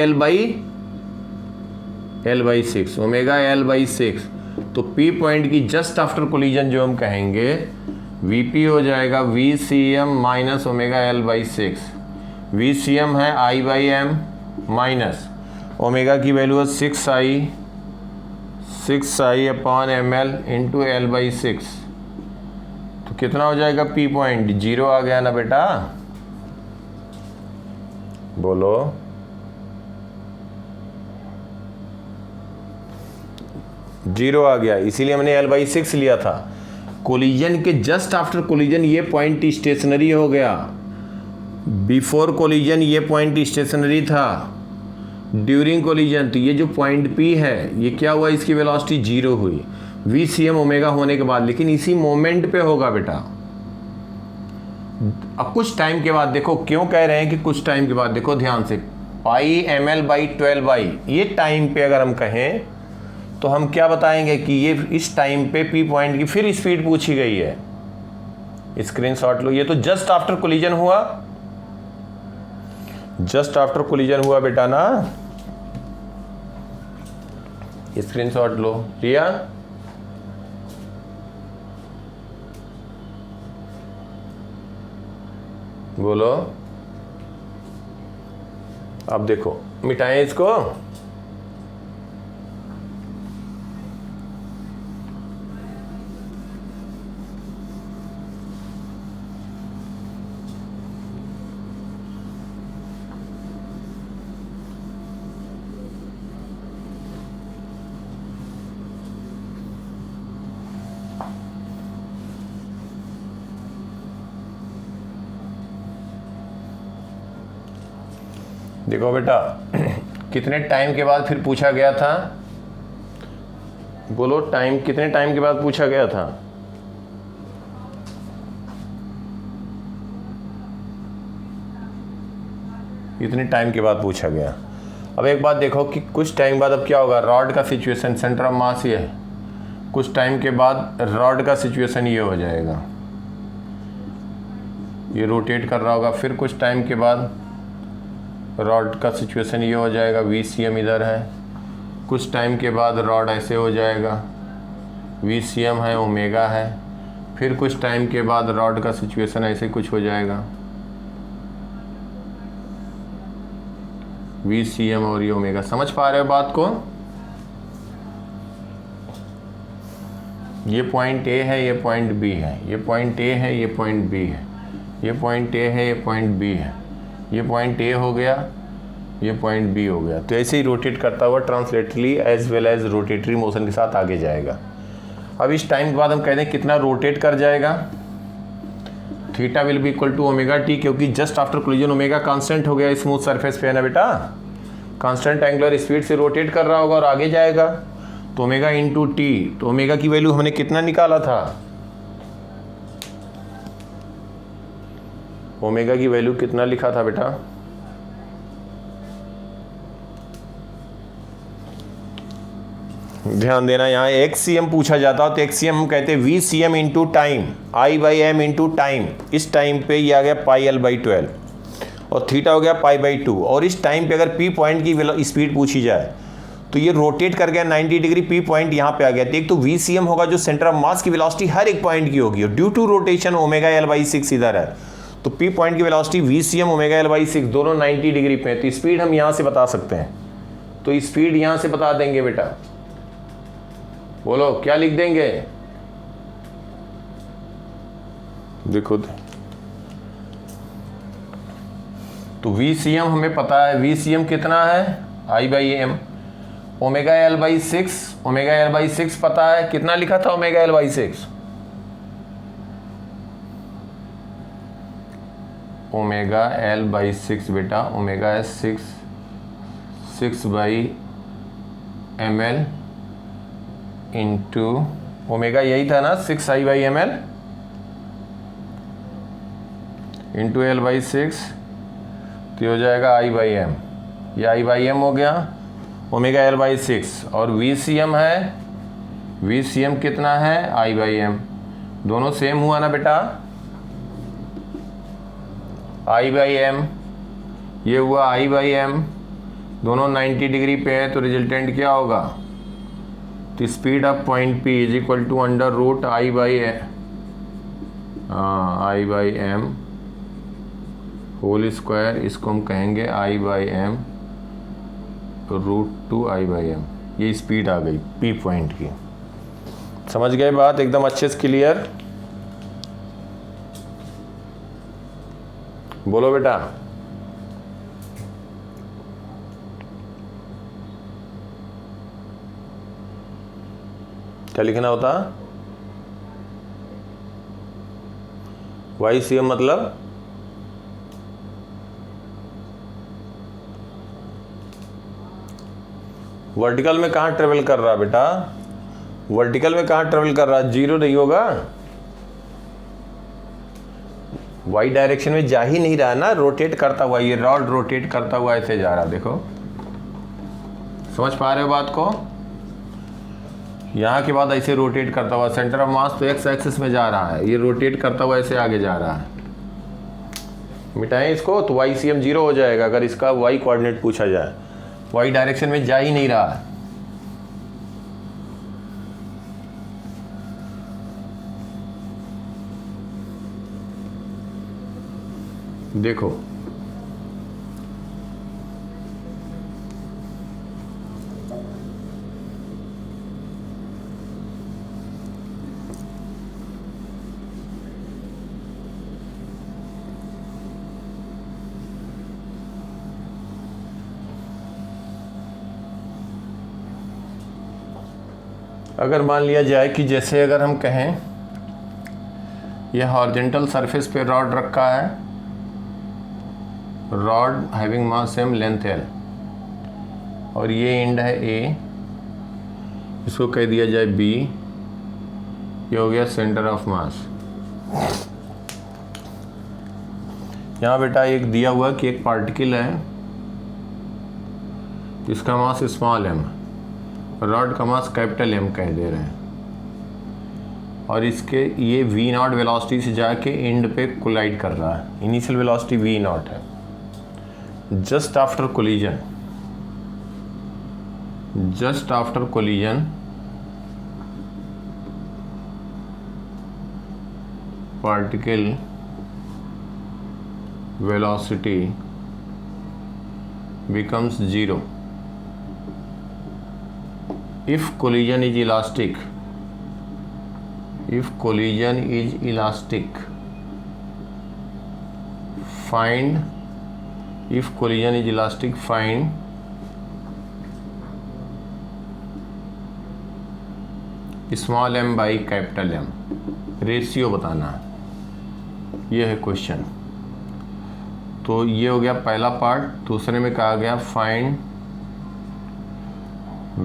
L/6, omega L/6। तो P पॉइंट की जस्ट आफ्टर कोलिजन जो हम कहेंगे VP हो जाएगा VCM minus omega L/6। VCM है I/m माइनस ओमेगा की वैल्यू है 6I/ml इंटू L/6। तो कितना हो जाएगा P पॉइंट, 0 आ गया ना बेटा, बोलो। जीरो आ गया, इसीलिए मैंने L/6 लिया था। कोलिजन के जस्ट आफ्टर कोलिजन ये पॉइंट स्टेशनरी हो गया, बिफोर कोलिजन ये पॉइंट स्टेशनरी था, ड्यूरिंग कोलिजन तो ये जो पॉइंट P है ये क्या हुआ, इसकी वेलोसिटी 0 हुई VCM ओमेगा होने के बाद, लेकिन इसी मोमेंट पे होगा बेटा। अब कुछ टाइम के बाद देखो, क्यों कह रहे हैं कि कुछ टाइम के बाद, देखो ध्यान से, πml/12y, ये टाइम पे अगर हम कहें तो हम क्या बताएंगे कि ये इस टाइम पे P पॉइंट की फिर स्पीड पूछी गई है। स्क्रीनशॉट लो, ये तो जस्ट आफ्टर कोलिजन हुआ, जस्ट आफ्टर कोलिजन हुआ बेटा ना, स्क्रीनशॉट लो, लिया। बोलो, अब देखो मिटाएं इसको, देखो बेटा कितने टाइम के बाद फिर पूछा गया था, बोलो टाइम, कितने टाइम के बाद पूछा गया था, इतने टाइम के बाद पूछा गया। अब एक बात देखो कि कुछ टाइम बाद अब क्या होगा, रॉड का सिचुएशन, सेंटर ऑफ मास ये है, कुछ टाइम के बाद रॉड का सिचुएशन ये हो जाएगा, ये रोटेट कर रहा होगा, फिर कुछ टाइम के बाद रॉड का सिचुएशन ये हो जाएगा, VCM इधर है, कुछ टाइम के बाद रॉड ऐसे हो जाएगा, VCM है, ओमेगा है, फिर कुछ टाइम के बाद रॉड का सिचुएशन ऐसे कुछ हो जाएगा, VCM और ये ओमेगा। समझ पा रहे हो बात को? ये पॉइंट ए है, ये पॉइंट बी है, ये पॉइंट ए है, ये पॉइंट बी है, ये पॉइंट ए है, ये पॉइंट बी है, ये पॉइंट ए हो गया, ये पॉइंट बी हो गया। तो ऐसे ही रोटेट करता हुआ translationally as well as rotatory motion के साथ आगे जाएगा। अब इस टाइम के बाद हम कहते हैं कितना रोटेट कर जाएगा, theta will be equal to omega T, क्योंकि just after collision omega constant हो गया स्मूथ सरफेस पे, है ना बेटा। कांस्टेंट एंगुलर स्पीड से रोटेट कर रहा होगा और आगे जाएगा, तो ओमेगा इंटू टी। तो ओमेगा की वैल्यू हमने कितना निकाला था, ओमेगा की वैल्यू कितना लिखा था बेटा, ध्यान देना, यहाँ XCM पूछा जाता है तो XCM हम कहते हैं VCM into time, I/m into time. इस टाइम पे ये आ गया πL/12 और थीटा हो गया π/2। और इस टाइम पे अगर P पॉइंट की स्पीड पूछी जाए तो ये रोटेट कर गया 90 डिग्री, P पॉइंट यहाँ पे आ गया। तो एक तो VCM होगा जो सेंटर ऑफ मास की वेलोसिटी हर एक पॉइंट की होगी, और due to rotation omega L/6 इधर है, तो P पॉइंट की वेलोसिटी VCM ओमेगा L/6 दोनों 90 डिग्री पे। तो स्पीड हम यहाँ से बता सकते हैं, तो स्पीड यहाँ से बता देंगे बेटा। बोलो क्या लिख देंगे, देखो तो VCM हमें पता है, VCM कितना है I/m, omega L/6, omega L/6 पता है, कितना लिखा था ओमेगा L/6, ओमेगा L/6 बेटा, ओमेगा 6/ml इंटू ओमेगा यही था ना 6I/ml इंटू L/6, तो हो जाएगा I/m, ये I/m हो गया ओमेगा L/6। और VCM है, VCM कितना है I/m, दोनों सेम हुआ ना बेटा, I/m ये हुआ I/m, दोनों 90 डिग्री पे है, तो रिजल्टेंट क्या होगा, तो speed of point P is equal to under root I/m whole square, इसको हम कहेंगे I/m √2I/m। ये स्पीड आ गई P पॉइंट की। समझ गए बात एकदम अच्छे से क्लियर? बोलो बेटा। क्या लिखना होता, YCM मतलब वर्टिकल में कहाँ ट्रेवल कर रहा बेटा, वर्टिकल में कहाँ ट्रेवल कर रहा, जीरो नहीं होगा, वाई डायरेक्शन में जा ही नहीं रहा ना, रोटेट करता हुआ, ये रॉड रोटेट करता हुआ ऐसे जा रहा, देखो समझ पा रहे हो बात को। यहाँ के बाद ऐसे रोटेट करता हुआ, सेंटर ऑफ मास तो एक्स एक्सिस में जा रहा है, ये रोटेट करता हुआ ऐसे आगे जा रहा है। मिटाएं इसको तो YCM 0 हो जाएगा अगर इसका Y कोऑर्डिनेट पूछा जाए, Y डायरेक्शन में जा ही नहीं रहा है। देखो अगर मान लिया जाए कि जैसे अगर हम कहें यह हॉरिजॉन्टल सरफेस पे रॉड रखा है, rod having mass same length L, और ये एंड है A, इसको कह दिया जाए B, ये हो गया सेंटर ऑफ मास। यहाँ बेटा एक दिया हुआ कि एक पार्टिकल है, इसका मास स्मॉल m, रॉड का मास कैपिटल M कह दे रहे हैं, और इसके ये V0 वेलोसिटी से जाके एंड पे कोलाइड कर रहा है। इनिशियल वेलोसिटी V0 है। Just after collision, just after collision particle velocity becomes zero if collision is elastic. If collision is elastic, find, if collision is elastic, find small m by capital M, ratio बताना है, ये है क्वेश्चन। तो ये हो गया पहला पार्ट। दूसरे में कहा गया find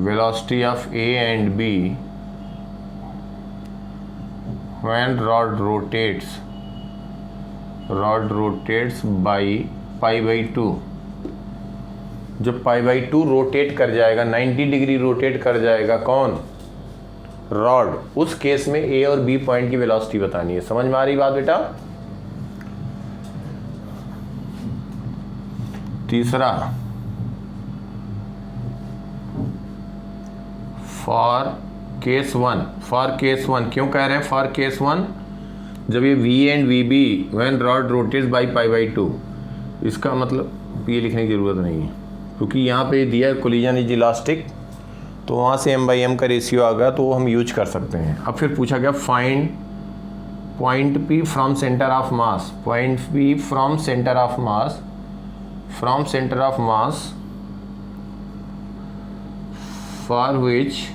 velocity of A and B when rod rotates by pi by 2। जब पाई बाई 2 रोटेट कर जाएगा, 90 डिग्री रोटेट कर जाएगा कौन, रॉड, उस केस में A और B पॉइंट की वेलोसिटी बतानी है। समझ में आ रही बात बेटा? तीसरा, फॉर केस वन क्यों कह रहे हैं फॉर केस वन? जब ये V and VB when rod rotates by pi by 2, इसका मतलब ये लिखने की ज़रूरत नहीं है क्योंकि यहाँ पे दिया है कोलिजन इज इलास्टिक, तो वहाँ से m बाई m का रेशियो आ गया, तो वो हम यूज कर सकते हैं। अब फिर पूछा गया find point P from centre of mass, point P from centre of mass for which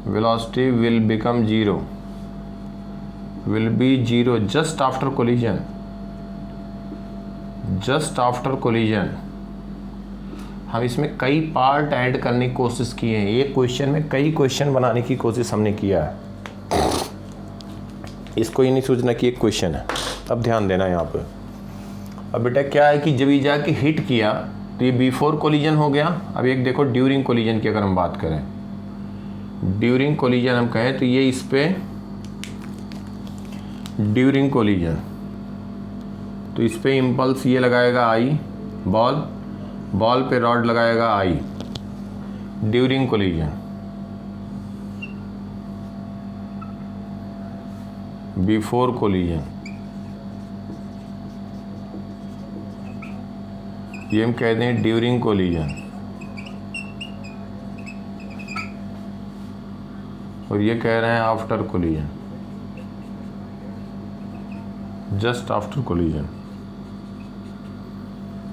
velocity will become zero, will be zero just after collision। हम इसमें कई पार्ट ऐड करने की कोशिश किए हैं। एक क्वेश्चन में कई क्वेश्चन बनाने की कोशिश हमने किया है। इसको ये नहीं सोचना कि एक क्वेश्चन है। अब ध्यान देना यहाँ पे। अब बेटा क्या है कि जब ये जाके हिट किया तो ये बिफोर कोलिजन हो गया। अब एक देखो ड्यूरिंग कोलिजन की अगर हम बात करें, ड्यूरिंग कोलिजन हम कहें तो ये इस पे ड्यूरिंग कोलिजन, तो इस पे इम्पल्स ये लगाएगा I, बॉल पे रॉड लगाएगा I during collision. Before collision ये हम कहते हैं ड्यूरिंग कोलिजन, और ये कह रहे हैं after collision, just after collision.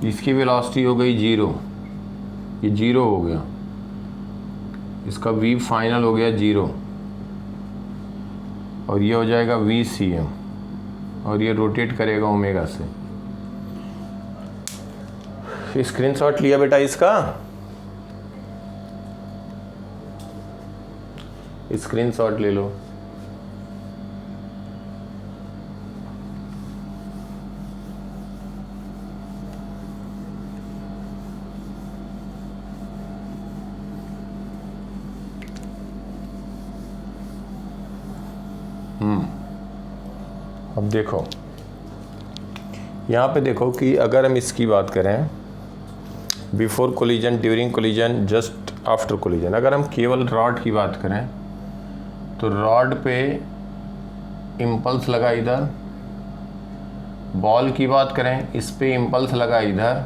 इसकी वेलोसिटी हो गई 0, ये 0 हो गया, इसका V फाइनल हो गया 0, और ये हो जाएगा VCM, और ये रोटेट करेगा ओमेगा से। स्क्रीनशॉट लिया बेटा इसका? स्क्रीनशॉट ले लो। अब देखो यहाँ पे देखो कि अगर हम इसकी बात करें before collision, during collision, just after collision, अगर हम केवल रॉड की बात करें तो रॉड पे इम्पल्स लगा इधर, बॉल की बात करें इस पे इम्पल्स लगा इधर।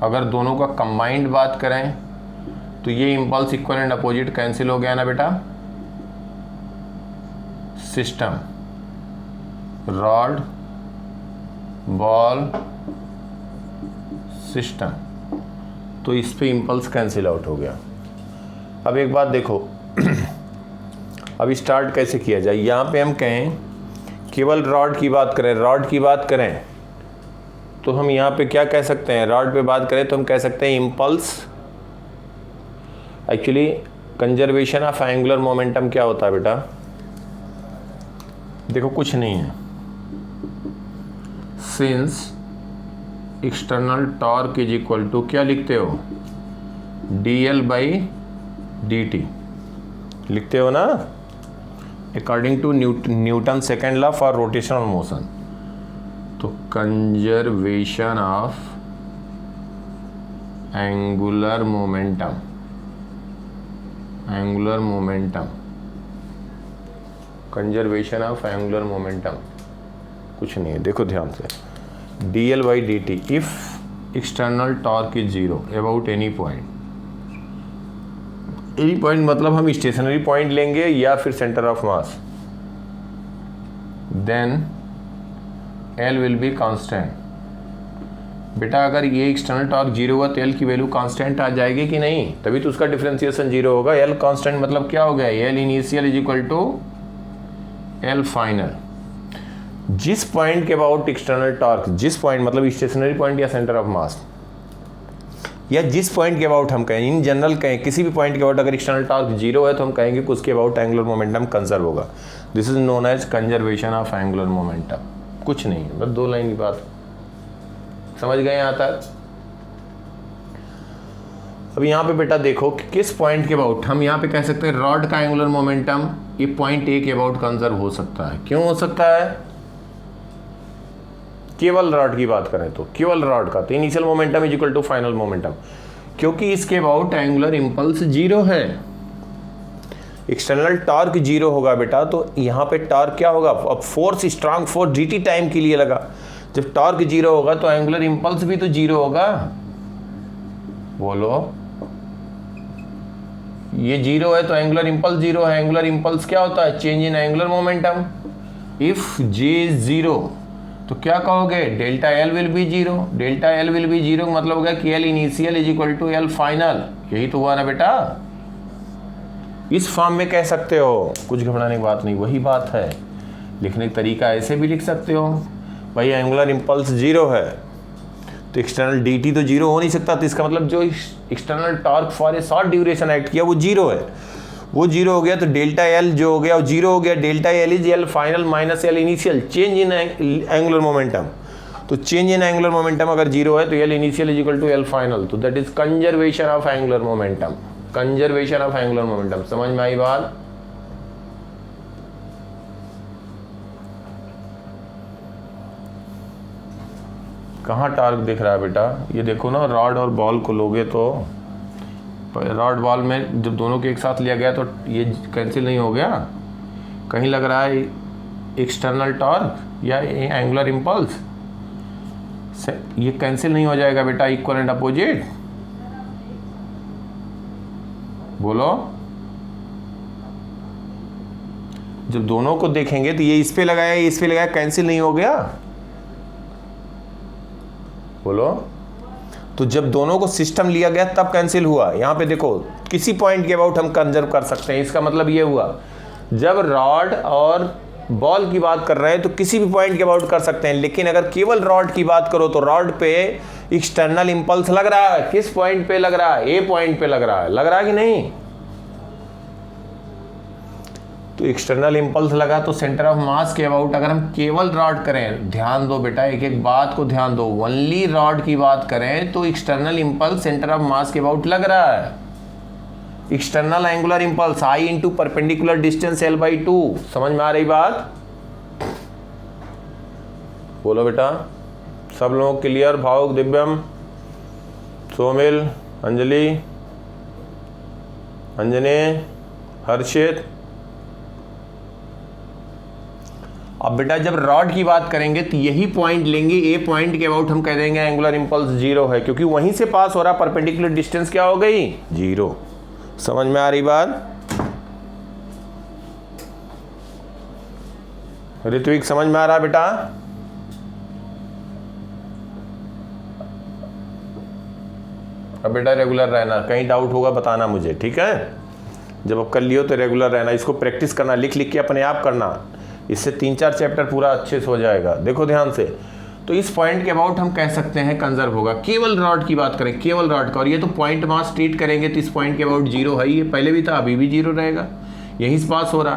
अगर दोनों का कंबाइंड बात करें तो ये impulse equal and opposite cancel हो गया ना बेटा। सिस्टम रॉड बॉल सिस्टम, तो इस पे इम्पल्स कैंसिल आउट हो गया। अब एक बात देखो अब स्टार्ट कैसे किया जाए। यहाँ पे हम कहें केवल रॉड की बात करें तो हम यहाँ पे क्या कह सकते हैं, रॉड पे बात करें तो हम कह सकते हैं impulse, actually conservation of angular momentum क्या होता है बेटा, देखो कुछ नहीं है, since external torque is equal to क्या लिखते हो, dl बाई dt लिखते हो ना, according to Newton second law for rotational motion. तो conservation of angular momentum, angular momentum, conservation of angular momentum कुछ नहीं है, देखो ध्यान से, dl/dt if external torque is zero about any point, any point मतलब हम स्टेशनरी पॉइंट लेंगे या फिर centre of mass, then L will be constant. बेटा अगर ये एक्सटर्नल टॉर्क जीरो हुआ तो L की वैल्यू कांस्टेंट आ जाएगी कि नहीं, तभी तो उसका डिफरेंशिएशन जीरो होगा। L कांस्टेंट मतलब क्या हो गया, L initial is equal to L final. जिस पॉइंट के अबाउट एक्सटर्नल टॉर्क, जिस पॉइंट मतलब स्टेशनरी पॉइंट या सेंटर ऑफ मास, या जिस पॉइंट के अबाउट हम कहें, इन जनरल कहें किसी भी पॉइंट के अबाउट अगर एक्सटर्नल टॉर्क जीरो है तो हम कहेंगे कि उसके अबाउट एंगुलर मोमेंटम कंजर्व होगा। This is known as conservation of angular momentum. कुछ नहीं है, बस दो लाइन की बात, समझ गए यहाँ तक। अब यहाँ पे बेटा देखो कि किस पॉइंट के अबाउट हम यहाँ पे कह सकते हैं रॉड का एंगुलर मोमेंटम ये पॉइंट ए के अबाउट कंजर्व हो सकता है। क्यों हो सकता है, केवल रॉड की बात करें तो, केवल रॉड का, तो initial momentum is equal to final momentum, क्योंकि इसके अबाउट एंगुलर इंपल्स जीरो है। एक्सटर्नल टॉर्क जीरो होगा बेटा, तो यहाँ पे टॉर्क क्या होगा, अब force, strong force dt time के लिए लगा। जब टॉर्क जीरो होगा तो एंगुलर इंपल्स भी तो जीरो होगा। बोलो, ये जीरो है तो एंगुलर इंपल्स जीरो है। एंगुलर इंपल्स क्या होता है, change in angular momentum. If J is zero तो क्या कहोगे, delta L will be zero. Delta L will be zero मतलब हो गया कि L initial is equal to L final. यही तो हुआ ना बेटा, इस फॉर्म में कह सकते हो, कुछ घबराने की बात नहीं, वही बात है। लिखने का तरीका ऐसे भी लिख सकते हो, भाई एंगुलर इंपल्स जीरो है तो एक्सटर्नल dt तो जीरो हो नहीं सकता, तो इसका मतलब जो external torque for a short duration act किया वो जीरो है। वो जीरो हो गया तो डेल्टा एल जो हो गया वो जीरो हो गया। Delta L is L final minus L initial, change in angular momentum. तो चेंज इन एंगुलर मोमेंटम अगर जीरो है तो L initial is equal to L final, तो that is conservation of angular momentum. Conservation of angular momentum, समझ में आई बात। कहाँ टार्क दिख रहा है बेटा, ये देखो ना, रॉड और बॉल को लोगे तो रॉड बॉल में जब दोनों के एक साथ लिया गया तो ये कैंसिल नहीं हो गया, कहीं लग रहा है एक्सटर्नल टॉर्क या एंगुलर इंपल्स, ये कैंसिल नहीं हो जाएगा बेटा, इक्वल एंड अपोजिट। बोलो, जब दोनों को देखेंगे तो ये इस पे लगाया, ये इस पे लगाया, कैंसिल नहीं हो गया। बोलो, तो जब दोनों को सिस्टम लिया गया तब कैंसिल हुआ। यहां पे देखो, किसी पॉइंट के अबाउट हम कंजर्व कर सकते हैं, इसका मतलब ये हुआ जब रॉड और बॉल की बात कर रहे हैं तो किसी भी पॉइंट के अबाउट कर सकते हैं, लेकिन अगर केवल रॉड की बात करो तो रॉड पे एक्सटर्नल इंपल्स लग रहा है। किस पॉइंट पे लग रहा है, ए पॉइंट पे लग रहा है, लग रहा है कि नहीं। तो एक्सटर्नल इंपल्स लगा तो सेंटर ऑफ मास के अबाउट अगर हम केवल रॉड करें, ध्यान दो बेटा, एक एक बात को ध्यान दो, ओनली रॉड की बात करें तो external impulse centre of mass के अबाउट लग रहा है। एक्सटर्नल एंगुलर इंपल्स आई इंटू परपेंडिकुलर डिस्टेंस l/2, समझ में आ रही बात। बोलो बेटा, सब लोग क्लियर। भावुक, दिव्यम, सोमिल, अंजलि, अंजने, हर्षित। अब बेटा जब रॉड की बात करेंगे तो यही पॉइंट लेंगे, ए पॉइंट के अबाउट हम कह देंगे एंगुलर इंपल्स जीरो है, क्योंकि वहीं से पास हो रहा, परपेंडिकुलर डिस्टेंस क्या हो गई, जीरो। समझ में आ रही बात। ऋत्विक समझ में आ रहा बेटा। अब बेटा रेगुलर रहना, कहीं डाउट होगा बताना मुझे, ठीक है। जब अब कर लियो तो रेगुलर रहना, इसको प्रैक्टिस करना, लिख लिख के अपने आप करना, इससे 3-4 चैप्टर पूरा अच्छे से हो जाएगा। देखो ध्यान से, तो इस पॉइंट के अबाउट हम कह सकते हैं कंजर्व होगा, केवल रॉड की बात करें, केवल रॉड का। और ये तो पॉइंट मास ट्रीट करेंगे तो इस पॉइंट के अबाउट जीरो है, ये पहले भी था अभी भी जीरो रहेगा, यहीं से पास हो रहा।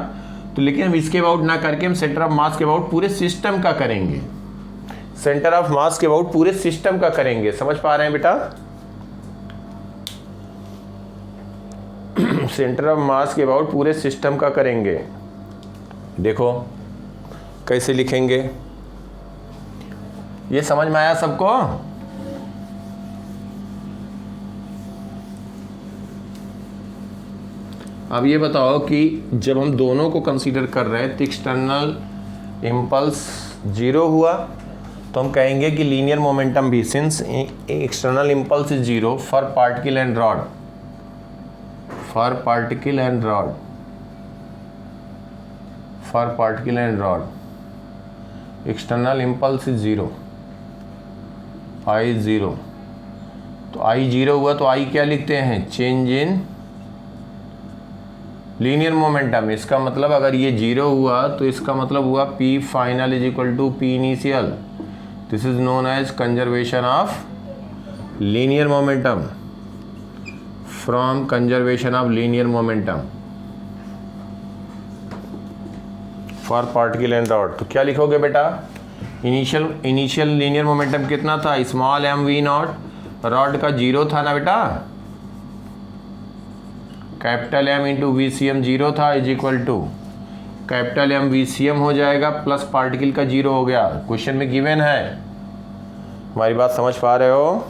तो लेकिन हम इसके अबाउट ना करके हम सेंटर ऑफ मास के अबाउट पूरे सिस्टम का करेंगे, सेंटर ऑफ मास के अबाउट पूरे सिस्टम का करेंगे। समझ पा रहे हैं बेटा। सेंटर ऑफ मास के अबाउट पूरे सिस्टम का करेंगे। देखो कैसे लिखेंगे, ये समझ में आया सबको। अब ये बताओ कि जब हम दोनों को कंसीडर कर रहे हैं तो एक्सटर्नल इम्पल्स जीरो हुआ तो हम कहेंगे कि लीनियर मोमेंटम भी, since external impulse is zero for particle and rod, for particle and rod, for particle and rod external impulse is zero, I zero. तो आई जीरो हुआ तो आई क्या लिखते हैं, चेंज इन लीनियर मोमेंटम। इसका मतलब अगर ये जीरो हुआ तो इसका मतलब हुआ P final is equal to P initial. This is known as conservation of linear momentum, from conservation of linear momentum for particle and rod. तो क्या लिखोगे बेटा, इनिशियल लीनियर मोमेंटम कितना था, small M V not, rod का जीरो था ना बेटा, capital M into V C M zero था, is equal to capital M V C M हो जाएगा प्लस पार्टिकल का जीरो हो गया। क्वेश्चन में गिवन है, हमारी बात समझ पा रहे हो,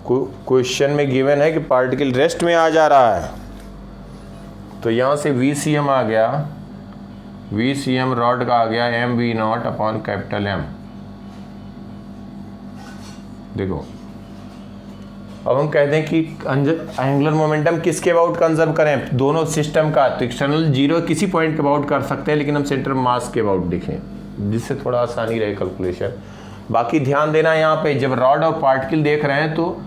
क्वेश्चन में गिवन है कि पार्टिकल रेस्ट में आ जा रहा है। तो यहाँ से वी सी एम आ गया, वी सी एम रॉड का आ गया M V not upon capital M. देखो अब हम कहते हैं कि एंगुलर मोमेंटम किसके अबाउट कंजर्व करें, दोनों सिस्टम का। तो एक्सटर्नल जीरो किसी पॉइंट के अबाउट कर सकते हैं, लेकिन हम सेंटर मास के अबाउट लिखें जिससे थोड़ा आसानी रहे कैलकुलेशन। बाकी ध्यान देना यहाँ पे, जब रॉड और पार्टिकल देख रहे हैं तो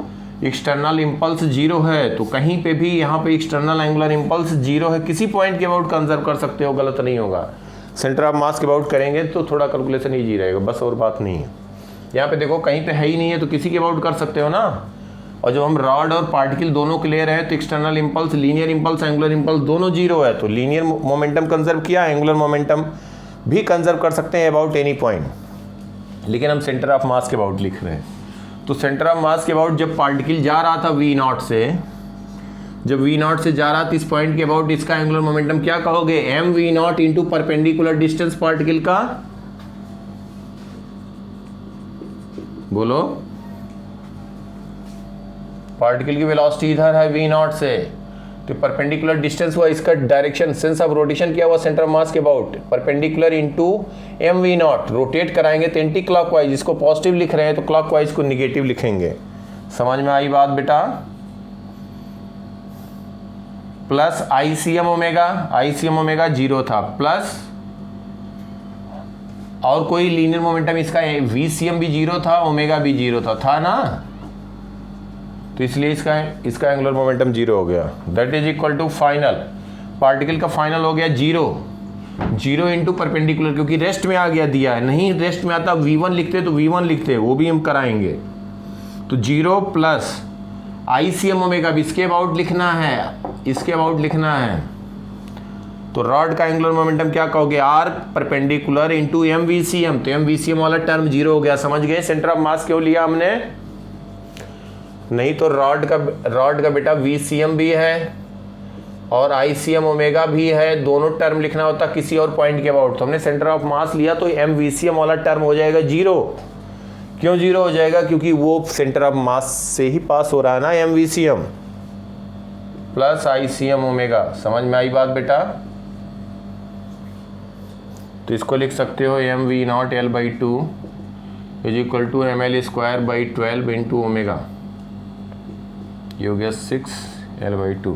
एक्सटर्नल इम्पल्स जीरो है, तो कहीं पे भी यहाँ पे एक्सटर्नल एंगुलर इम्पल्स जीरो है, किसी पॉइंट के अबाउट कंजर्व कर सकते हो, गलत नहीं होगा। सेंटर ऑफ मास के अबाउट करेंगे तो थोड़ा कैलकुलेशन ईजी रहेगा, बस और बात नहीं है। यहाँ पे देखो कहीं पे है ही नहीं है तो किसी के अबाउट कर सकते हो ना। और जब हम रॉड और पार्टिकल दोनों के ले रहे हैं तो external impulse, linear impulse, angular impulse दोनों जीरो है, तो लीनियर मोमेंटम कंजर्व किया, एंगुलर मोमेंटम भी कंजर्व कर सकते हैं अबाउट एनी पॉइंट, लेकिन हम सेंटर ऑफ मास के अबाउट लिख रहे हैं। तो सेंटर ऑफ मास के अबाउट जब पार्टिकल जा रहा था वी नॉट से, जब वी नॉट से जा रहा था इस पॉइंट के अबाउट, इसका एंगुलर मोमेंटम क्या कहोगे, M V not into perpendicular distance particle का, बोलो। पार्टिकल की वेलोसिटी इधर है वी नॉट से, तो परपेंडिकुलर डिस्टेंस हुआ, इसका डायरेक्शन सेंस ऑफ रोटेशन क्या हुआ सेंटर ऑफ मास के about, perpendicular into M V not. Rotate कराएंगे तो एंटी क्लॉकवाइज, इसको पॉजिटिव लिख रहे हैं तो क्लॉकवाइज को निगेटिव लिखेंगे। समझ में आई बात बेटा। Plus I C M omega zero था, प्लस और कोई लीनियर मोमेंटम इसका वी सी एम भी जीरो था, ओमेगा भी जीरो था ना, तो इसलिए इसका एंगुलर मोमेंटम जीरो हो गया। That is equal to final, particle का फाइनल हो गया जीरो इंटू परपेंडिकुलर, क्योंकि रेस्ट में आ गया दिया है, नहीं रेस्ट में आता v1 लिखते तो v1 लिखते, वो भी हम कराएंगे। तो zero plus I C M omega भी इसके अबाउट लिखना है, इसके अबाउट लिखना है। तो रॉड का एंगुलर मोमेंटम क्या कहोगे, R perpendicular into M V C M, तो एम वी सी एम वाला टर्म जीरो हो गया। समझ गए सेंटर ऑफ मास क्यों लिया हमने, नहीं तो रॉड का बेटा वी सी एम भी है और आई सी एम ओमेगा भी है, दोनों टर्म लिखना होता किसी और पॉइंट के अबाउट, तो हमने सेंटर ऑफ मास लिया तो एम वी सी एम वाला टर्म हो जाएगा जीरो। क्यों जीरो हो जाएगा, क्योंकि वो सेंटर ऑफ मास से ही पास हो रहा है ना, M V C M plus I C M omega. समझ में आई बात बेटा। तो इसको लिख सकते हो M V not L by two is equal to M L square by 12 into omega, ये हो गया 6 L बाई 2।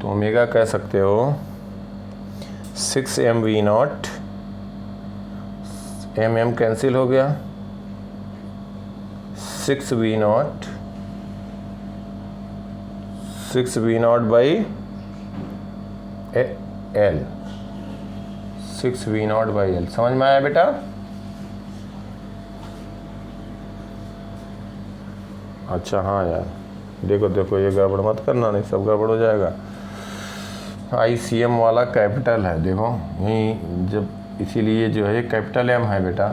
तो ओमेगा कह सकते हो 6 M V not, M cancel हो गया, 6 V not by L, 6 V not by L. समझ में आया बेटा। अच्छा हाँ यार, देखो ये गड़बड़ मत करना, नहीं सब गड़बड़ हो जाएगा। आई सी एम वाला कैपिटल है, देखो यही जब, इसीलिए जो है कैपिटल एम है बेटा,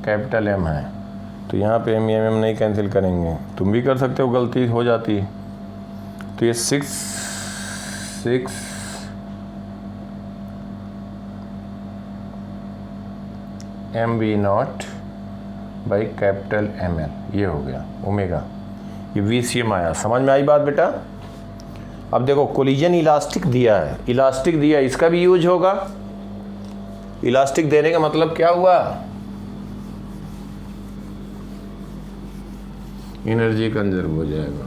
कैपिटल एम है, तो यहाँ पे एम नहीं कैंसिल करेंगे, तुम भी कर सकते हो, गलती हो जाती है। तो ये 6 M V not by capital M L, ये हो गया ओमेगा, ये वी सी एम आया। समझ में आई बात बेटा। अब देखो कोलिजन इलास्टिक दिया है, इलास्टिक दिया, इसका भी यूज होगा। इलास्टिक देने का मतलब क्या हुआ, एनर्जी कंजर्व हो जाएगा।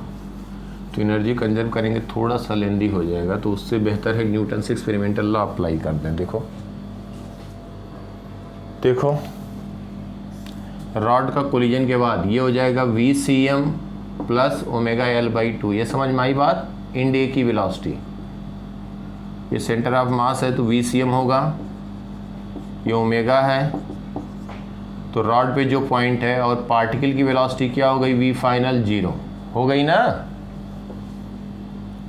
तो एनर्जी कंजर्व करेंगे, थोड़ा सा लेंदी हो जाएगा, तो उससे बेहतर है न्यूटन से एक्सपेरिमेंटल लॉ अप्लाई कर दें। देखो देखो रॉड का कोलिजन के बाद ये हो जाएगा VCM प्लस ओमेगा L/2। ये समझ में आई बात। इंड ए की वेलोसिटी, ये सेंटर ऑफ मास है तो VCM होगा, ये ओमेगा है, तो रॉड पे जो पॉइंट है, और पार्टिकल की वेलोसिटी क्या हो गई, V फाइनल 0 हो गई ना।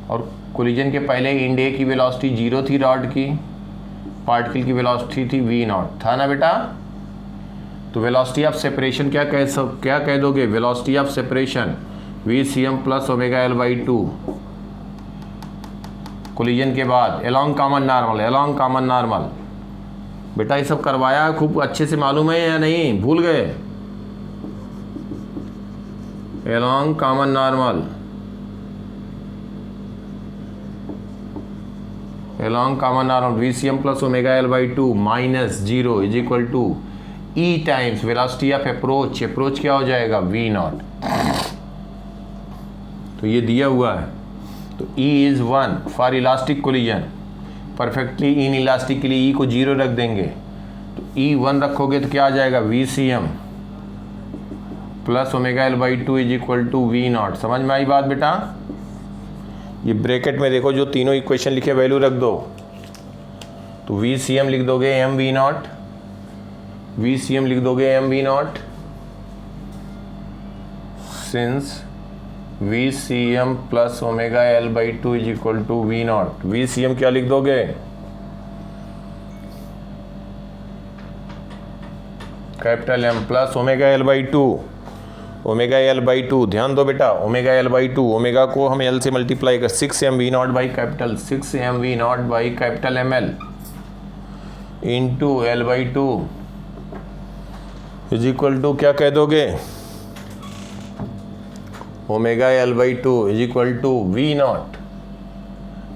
और कोलिजन के पहले इंड ए की वेलोसिटी 0 थी रॉड की, पार्टिकल की वेलोसिटी थी V0, था ना बेटा। तो वेलोसिटी ऑफ सेपरेशन क्या कह दोगे, velocity of separation VCM plus omega L/2 collision के बाद along common normal, along common normal. बेटा ये सब करवाया खूब अच्छे से, मालूम है या नहीं, भूल गए। Along common normal, along common normal VCM plus omega L/2 minus 0 is equal to E times velocity of approach. Approach क्या हो जाएगा, V0। तो ये दिया हुआ है, तो E is 1 for elastic collision. Perfectly in elastic के लिए E को 0 रख देंगे, तो E 1 रखोगे तो क्या आ जाएगा, VCM plus omega L/2 is equal to V0। समझ में आई बात बेटा। ये ब्रैकेट में देखो जो तीनों इक्वेशन लिखे वैल्यू रख दो, तो VCM लिख दोगे mV0, VCM लिख दोगे mV0 since VCM plus omega L/2 is equal to V0। VCM क्या लिख दोगे, capital M plus omega L/2, omega L/2 ध्यान दो बेटा, ओमेगा L/2, ओमेगा को हम L से मल्टीप्लाई कर 6mV0 by capital 6mV0 by capital ML into L/2 is equal to क्या कह दोगे, omega L/2 is equal to V0।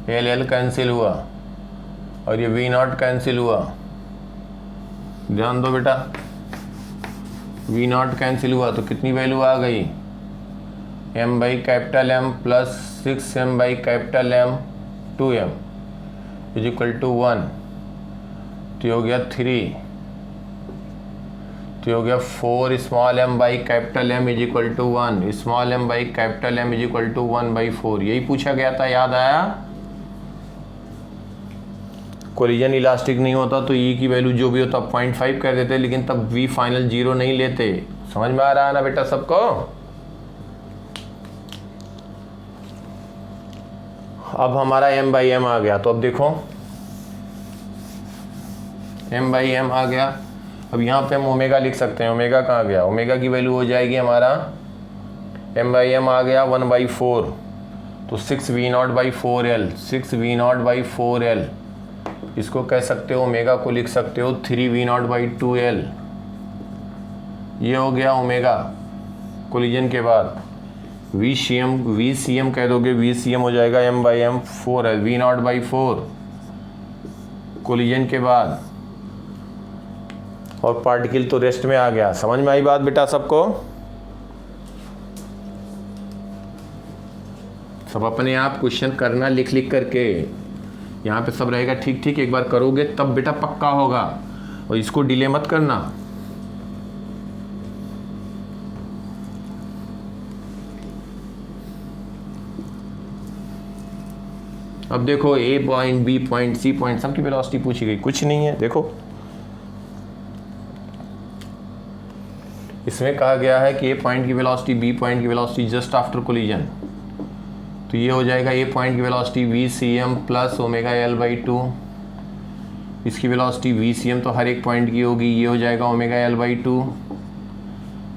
L cancel हुआ और ये V0 कैंसिल हुआ, ध्यान दो बेटा। V0 कैंसिल हुआ तो कितनी वैल्यू आ गई, M by capital M plus 6M by capital M 2M is equal to 1। तो हो गया 3, तो हो गया 4 small m by capital M is equal to 1, small m by capital M is equal to 1/4। यही पूछा गया था, याद आया। कोलिजन इलास्टिक नहीं होता तो E की वैल्यू जो भी होता 0.5 कर देते, लेकिन तब V फाइनल 0 नहीं लेते। समझ में आ रहा है ना बेटा सबको। अब हमारा m/m आ गया, तो अब देखो m/m आ गया। अब यहाँ पे हम ओमेगा लिख सकते हैं, ओमेगा कहाँ गया, ओमेगा की वैल्यू हो जाएगी हमारा m/m आ गया 1/4, तो 6V0/4L, 6V0/4L। इसको कह सकते हो, ओमेगा को लिख सकते हो 3V0/2L। ये हो गया ओमेगा कोलिजन के बाद। VCM कह दोगे, VCM हो जाएगा m/m 4L, V0/4 कोलिजन के बाद, और पार्टिकल तो रेस्ट में आ गया। समझ में आई बात बेटा सबको। सब अपने आप क्वेश्चन करना लिख करके, यहाँ पे सब रहेगा ठीक ठीक। एक बार करोगे तब बेटा पक्का होगा, और इसको डिले मत करना। अब देखो A point, B point, C point सबकी वेलोसिटी पूछी गई, कुछ नहीं है। देखो इसमें कहा गया है कि A पॉइंट की वेलोसिटी, B पॉइंट की वेलोसिटी जस्ट आफ्टर कोलिजन, तो ये हो जाएगा A पॉइंट की velocity VCM plus omega L/2। इसकी वेलोसिटी VCM तो हर एक पॉइंट की होगी, ये हो जाएगा ओमेगा L/2।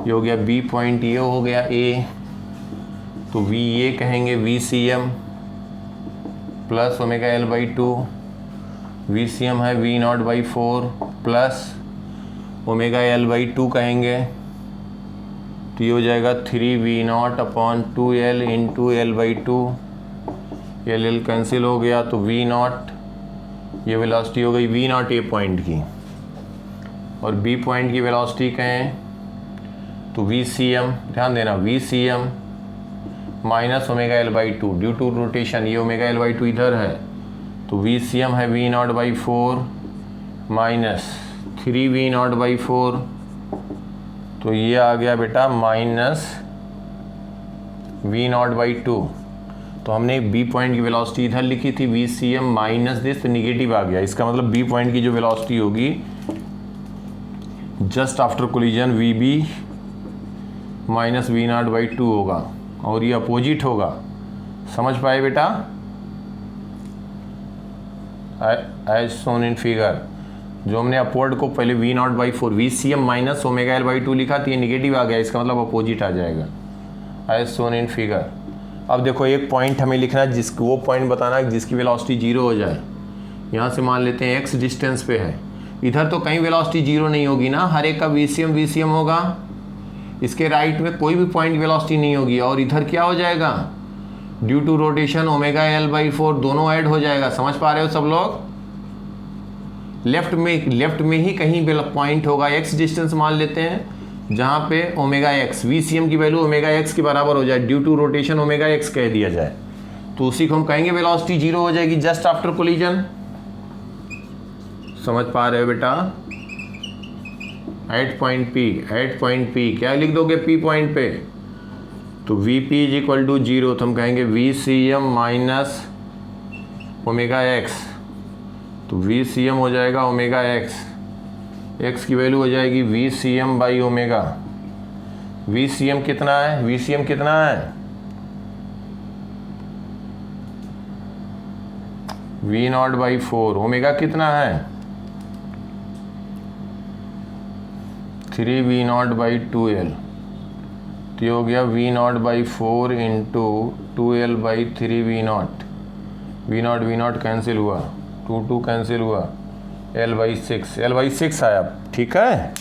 ये हो गया B पॉइंट, ये हो गया A, तो V ये कहेंगे VCM plus omega L/2। VCM है V0/4 प्लस ओमेगा L/2 कहेंगे, तो ये हो जाएगा 3V0/2L into L/2 L L cancel हो गया, तो वी नॉट, ये वेलोसिटी हो गई वी नॉट ए पॉइंट की, और बी पॉइंट की वेलोसिटी कहें तो वी सी एम, ध्यान देना V C M minus omega L by two, due to rotation, ये ओमेगा एल बाई टू इधर है, तो वी सी एम है V not by four minus three V not by four, तो ये आ गया बेटा minus V not by two. तो हमने बी पॉइंट की वेलोसिटी इधर लिखी थी V C M minus this, तो निगेटिव आ गया, इसका मतलब बी पॉइंट की जो वेलोसिटी होगी just after collision V B minus V not by two होगा, और ये अपोजिट होगा। समझ पाए बेटा? एज सोन इन फिगर, जो हमने अपवर्ड को पहले V not by four V C M minus omega L by two लिखा था, ये निगेटिव आ गया, इसका मतलब अपोजिट आ जाएगा एज सोन इन फिगर। अब देखो एक पॉइंट हमें लिखना है, जिसको वो पॉइंट बताना है जिसकी वेलोसिटी जीरो हो जाए। यहाँ से मान लेते हैं एक्स डिस्टेंस पे है, इधर तो कहीं वेलोसिटी जीरो नहीं होगी ना, हर एक का वी सी एम होगा, इसके राइट में कोई भी पॉइंट वेलोसिटी नहीं होगी, और इधर क्या हो जाएगा due to rotation omega L by four, दोनों ऐड हो जाएगा। समझ पा रहे हो सब लोग? लेफ्ट में ही कहीं पॉइंट होगा, एक्स डिस्टेंस मान लेते हैं, जहाँ पे omega X V C M की वैल्यू ओमेगा एक्स के बराबर हो जाए, due to rotation omega X कह दिया जाए, तो उसी को हम कहेंगे वेलोसिटी जीरो हो जाएगी जस्ट आफ्टर कोलिजन। समझ पा रहे हो बेटा? एट पॉइंट पी क्या लिख दोगे पी पॉइंट पे, तो V P is equal to zero, तो हम कहेंगे V C M minus omega X, तो वी सी एम हो जाएगा ओमेगा एक्स, एक्स की वैल्यू हो जाएगी V C M by omega. V C M कितना है? वी सी एम कितना है? V not by four, omega कितना है? Three V not by two L, तो ये हो गया V not by four into two L by three V not cancel हुआ, टू कैंसिल हुआ, एल बाई सिक्स आया। ठीक है,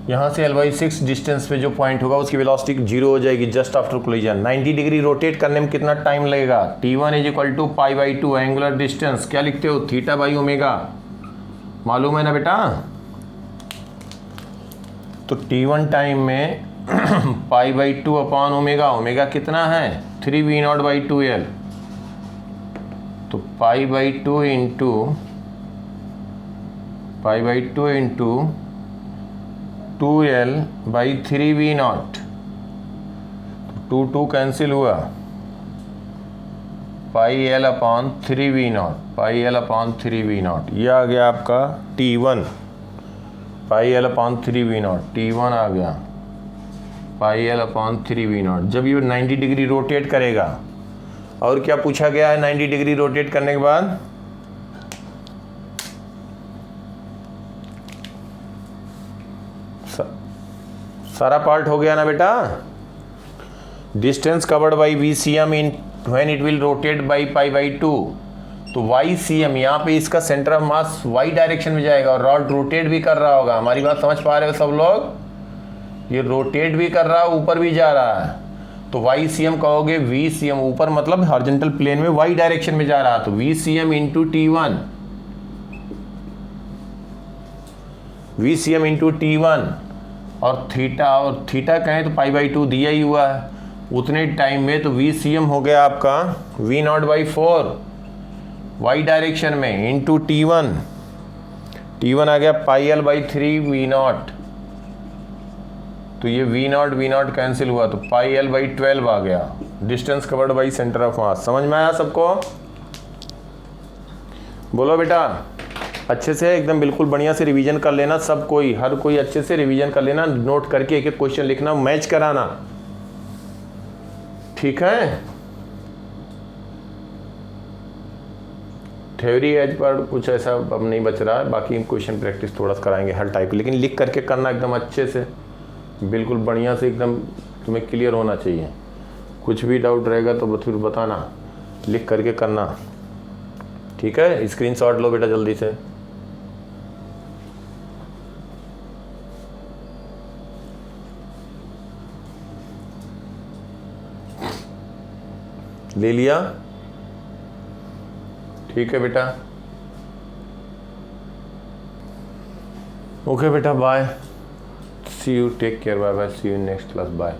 यहाँ से एल बाई सिक्स डिस्टेंस पे जो पॉइंट होगा उसकी वेलोसिटी जीरो हो जाएगी just after collision. 90 degree rotate करने में कितना टाइम लगेगा? T1 is equal to pi by two, angular distance क्या लिखते हो? थीटा बाई ओमेगा, मालूम है ना बेटा? तो T1 टाइम में pi by two upon omega, omega कितना है? Three V not by two L, तो pi by two into two L by three V not, two cancel हुआ, pi L upon three V not, ये आ गया आपका T1, pi L upon three V not, T1 आ गया pi L upon three V not. जब ये 90 डिग्री रोटेट करेगा, और क्या पूछा गया है 90 डिग्री रोटेट करने के बाद? सारा पार्ट हो गया ना बेटा? Distance covered by V C M in when it will rotate by pi by two, तो वाई सी एम यहाँ पे इसका centre of mass Y direction में जाएगा, और रॉड रोटेट भी कर रहा होगा। हमारी बात समझ पा रहे हो सब लोग? ये रोटेट भी कर रहा है, ऊपर भी जा रहा है, तो वाई सी एम कहोगे वी सी एम, ऊपर मतलब हॉरिजॉन्टल प्लेन में वाई डायरेक्शन में जा रहा, तो V C M into T1, V C M into T1, और थीटा कहें तो पाई बाई टू दिया ही हुआ है उतने टाइम में, तो वी सी एम हो गया आपका V not by four Y direction में इंटू T1 आ गया pi L by three V not, तो ये वी नॉट कैंसिल हुआ, तो पाई एल बाई 12 आ गया, distance covered by centre of मास। समझ में आया सबको? बोलो बेटा, अच्छे से एकदम बिल्कुल बढ़िया से रिवीजन कर लेना, सब कोई, हर कोई अच्छे से रिवीजन कर लेना, नोट करके एक एक क्वेश्चन लिखना, मैच कराना, ठीक है? थ्योरी एज पर कुछ ऐसा अब नहीं बच रहा है, बाकी क्वेश्चन प्रैक्टिस थोड़ा सा कराएंगे हर टाइप, लेकिन लिख करके करना एकदम अच्छे से, बिल्कुल बढ़िया से, एकदम तुम्हें क्लियर होना चाहिए। कुछ भी डाउट रहेगा तो फिर बताना, लिख करके करना, ठीक है? स्क्रीनशॉट लो बेटा जल्दी से। ले लिया? ठीक है बेटा, ओके बेटा, bye, see you, take care, bye bye, see you next class, bye.